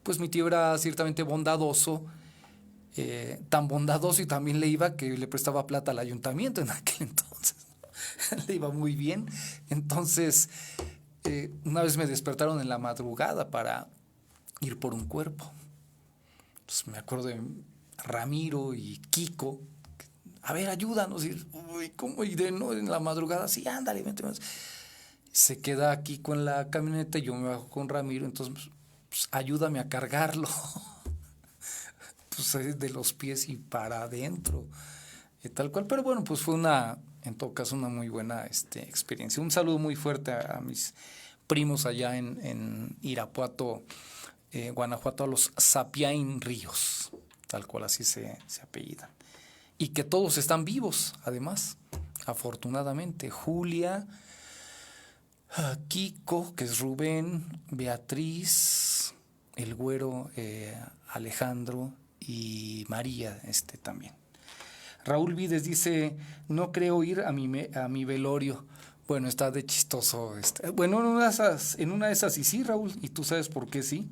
pues mi tío era ciertamente bondadoso, tan bondadoso, y también le iba que le prestaba plata al ayuntamiento en aquel entonces. Le iba muy bien. Entonces, una vez me despertaron en la madrugada para ir por un cuerpo. Entonces, me acuerdo de Ramiro y Kiko. A ver, ayúdanos. Y, uy, ¿cómo iré, no? En la madrugada, sí, ándale, vente. Se queda Kiko en la camioneta y yo me bajo con Ramiro. Entonces, pues, ayúdame a cargarlo. Pues, de los pies y para adentro, tal cual. Pero bueno, pues fue en todo caso, una muy buena experiencia. Un saludo muy fuerte a mis primos allá en Irapuato, Guanajuato, a los Sapiain Ríos, tal cual así se apellidan. Y que todos están vivos, además, afortunadamente. Julia, Kiko, que es Rubén, Beatriz, el güero Alejandro y María también. Raúl Vides dice, no creo ir a mi velorio. Bueno, está de chistoso. Bueno, en una de esas y sí, Raúl, y tú sabes por qué sí.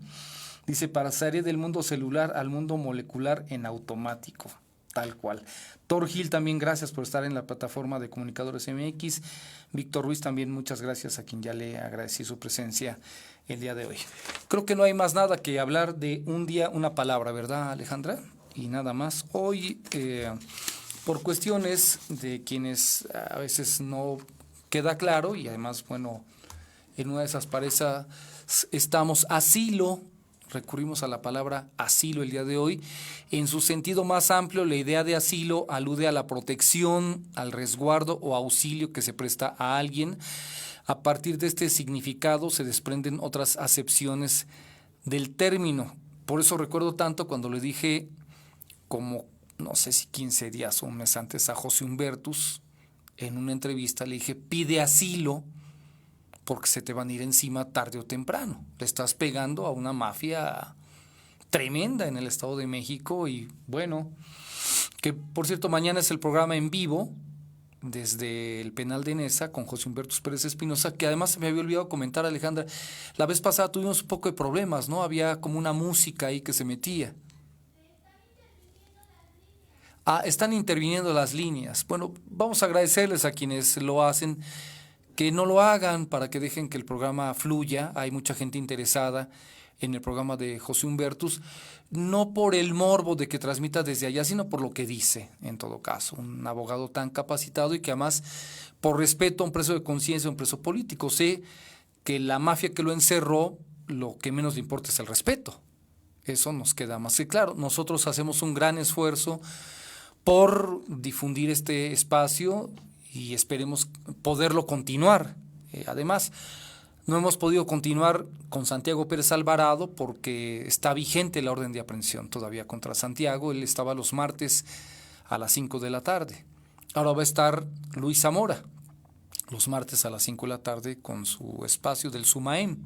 Dice, pasaré del mundo celular al mundo molecular en automático, tal cual. Thor Gil también, gracias por estar en la plataforma de Comunicadores MX. Víctor Ruiz también, muchas gracias, a quien ya le agradecí su presencia el día de hoy. Creo que no hay más nada que hablar de un día, una palabra, ¿verdad, Alejandra? Y nada más. Hoy, por cuestiones de quienes a veces no queda claro, y además, bueno, en una de esas parejas estamos, asilo, recurrimos a la palabra asilo el día de hoy. En su sentido más amplio, la idea de asilo alude a la protección, al resguardo o auxilio que se presta a alguien. A partir de este significado se desprenden otras acepciones del término. Por eso recuerdo tanto cuando le dije, como no sé si 15 días o un mes antes, a José Humbertus, en una entrevista le dije, pide asilo porque se te van a ir encima tarde o temprano. Le estás pegando a una mafia tremenda en el Estado de México. Y bueno, que por cierto, mañana es el programa en vivo desde el penal de Neza con José Humbertus Pérez Espinosa, que además se me había olvidado comentar, Alejandra, la vez pasada tuvimos un poco de problemas, ¿no? Había como una música ahí que se metía. Están interviniendo las líneas. Bueno, vamos a agradecerles a quienes lo hacen, que no lo hagan, para que dejen que el programa fluya. Hay mucha gente interesada en el programa de José Humbertus, no por el morbo de que transmita desde allá, sino por lo que dice, en todo caso. Un abogado tan capacitado y que además, por respeto a un preso de conciencia, un preso político, sé que la mafia que lo encerró, lo que menos le importa es el respeto. Eso nos queda más que claro. Nosotros hacemos un gran esfuerzo por difundir este espacio y esperemos poderlo continuar. Además, no hemos podido continuar con Santiago Pérez Alvarado porque está vigente la orden de aprehensión todavía contra Santiago. Él estaba los martes a las 5 de la tarde. Ahora va a estar Luis Zamora los martes a las 5 de la tarde con su espacio del SUMAEM.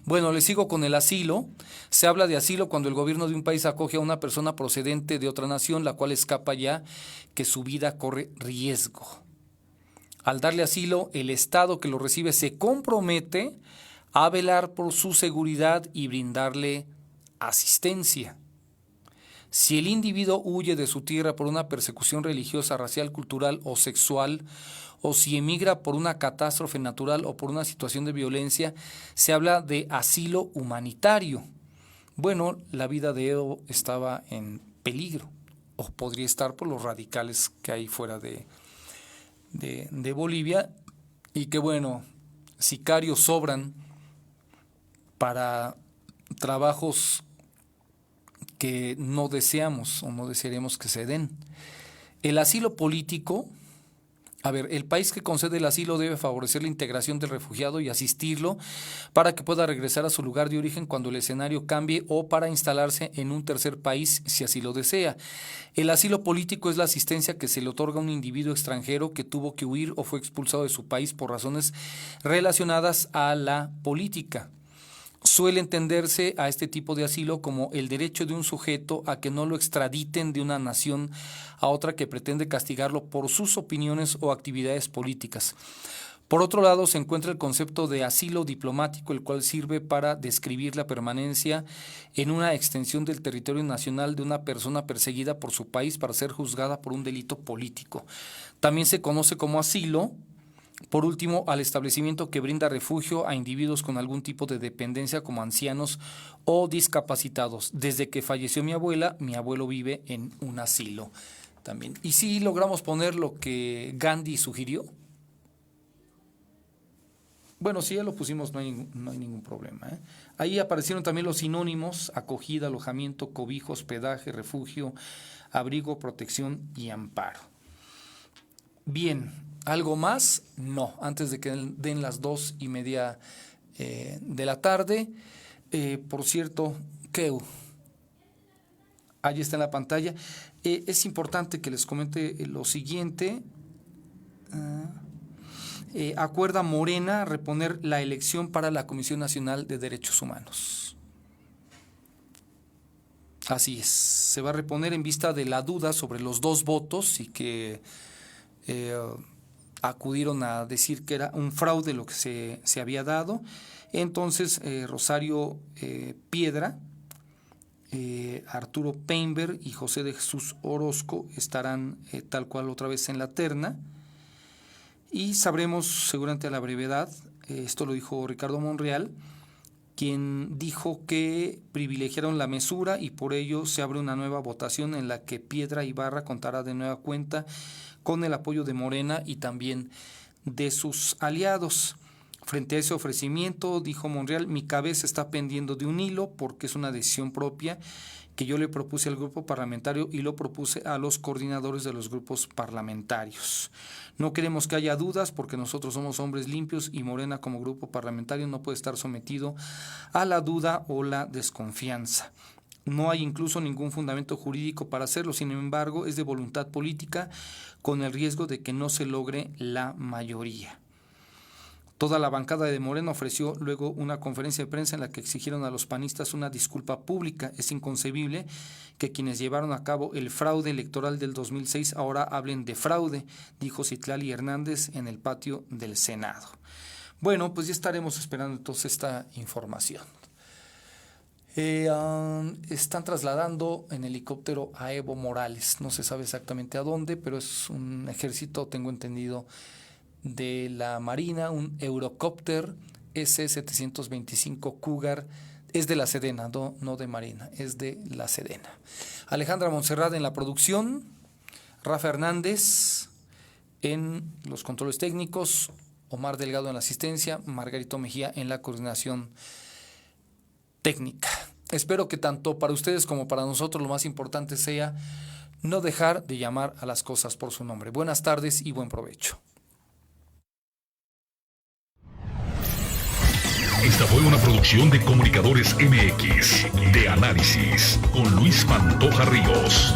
Bueno, le sigo con el asilo. Se habla de asilo cuando el gobierno de un país acoge a una persona procedente de otra nación, la cual escapa ya que su vida corre riesgo. Al darle asilo, el Estado que lo recibe se compromete a velar por su seguridad y brindarle asistencia. Si el individuo huye de su tierra por una persecución religiosa, racial, cultural o sexual, o si emigra por una catástrofe natural o por una situación de violencia, se habla de asilo humanitario. Bueno, la vida de Evo estaba en peligro, o podría estar por los radicales que hay fuera de Bolivia, y que bueno, sicarios sobran para trabajos que no deseamos o no desearemos que se den. El asilo político, el país que concede el asilo debe favorecer la integración del refugiado y asistirlo para que pueda regresar a su lugar de origen cuando el escenario cambie o para instalarse en un tercer país si así lo desea. El asilo político es la asistencia que se le otorga a un individuo extranjero que tuvo que huir o fue expulsado de su país por razones relacionadas a la política. Suele entenderse a este tipo de asilo como el derecho de un sujeto a que no lo extraditen de una nación a otra que pretende castigarlo por sus opiniones o actividades políticas. Por otro lado, se encuentra el concepto de asilo diplomático, el cual sirve para describir la permanencia en una extensión del territorio nacional de una persona perseguida por su país para ser juzgada por un delito político. También se conoce como asilo, por último, al establecimiento que brinda refugio a individuos con algún tipo de dependencia como ancianos o discapacitados. Desde que falleció mi abuela, mi abuelo vive en un asilo también. ¿Y si logramos poner lo que Gandhi sugirió? Bueno, si ya lo pusimos, no hay ningún problema, ¿eh? Ahí aparecieron también los sinónimos: acogida, alojamiento, cobijo, hospedaje, refugio, abrigo, protección y amparo. Bien, ¿algo más? No, antes de que den las 2:30 de la tarde. Por cierto, Keu, ahí está en la pantalla. Es importante que les comente lo siguiente. Acuerda Morena reponer la elección para la Comisión Nacional de Derechos Humanos. Así es, se va a reponer en vista de la duda sobre los 2 votos y que acudieron a decir que era un fraude lo que se había dado. Entonces Rosario Piedra, Arturo Peinberg y José de Jesús Orozco estarán tal cual otra vez en la terna, y sabremos seguramente a la brevedad. Esto lo dijo Ricardo Monreal, quien dijo que privilegiaron la mesura y por ello se abre una nueva votación en la que Piedra Ibarra contará de nueva cuenta con el apoyo de Morena y también de sus aliados. Frente a ese ofrecimiento, dijo Monreal, mi cabeza está pendiendo de un hilo porque es una decisión propia que yo le propuse al grupo parlamentario y lo propuse a los coordinadores de los grupos parlamentarios. No queremos que haya dudas porque nosotros somos hombres limpios y Morena como grupo parlamentario no puede estar sometido a la duda o la desconfianza. No hay incluso ningún fundamento jurídico para hacerlo, sin embargo, es de voluntad política con el riesgo de que no se logre la mayoría. Toda la bancada de Morena ofreció luego una conferencia de prensa en la que exigieron a los panistas una disculpa pública. Es inconcebible que quienes llevaron a cabo el fraude electoral del 2006 ahora hablen de fraude, dijo Citlali Hernández en el patio del Senado. Bueno, pues ya estaremos esperando entonces esta información. Están trasladando en helicóptero a Evo Morales, no se sabe exactamente a dónde, pero es un ejército, tengo entendido, de la Marina, un Eurocopter S-725 Cougar, es de la Sedena, no de Marina, es de la Sedena. Alejandra Montserrat en la producción, Rafa Hernández en los controles técnicos, Omar Delgado en la asistencia, Margarito Mejía en la coordinación técnica. espero que tanto para ustedes como para nosotros lo más importante sea no dejar de llamar a las cosas por su nombre. Buenas tardes y buen provecho. Esta fue una producción de Comunicadores MX, de Análisis, con Luis Pantoja Ríos.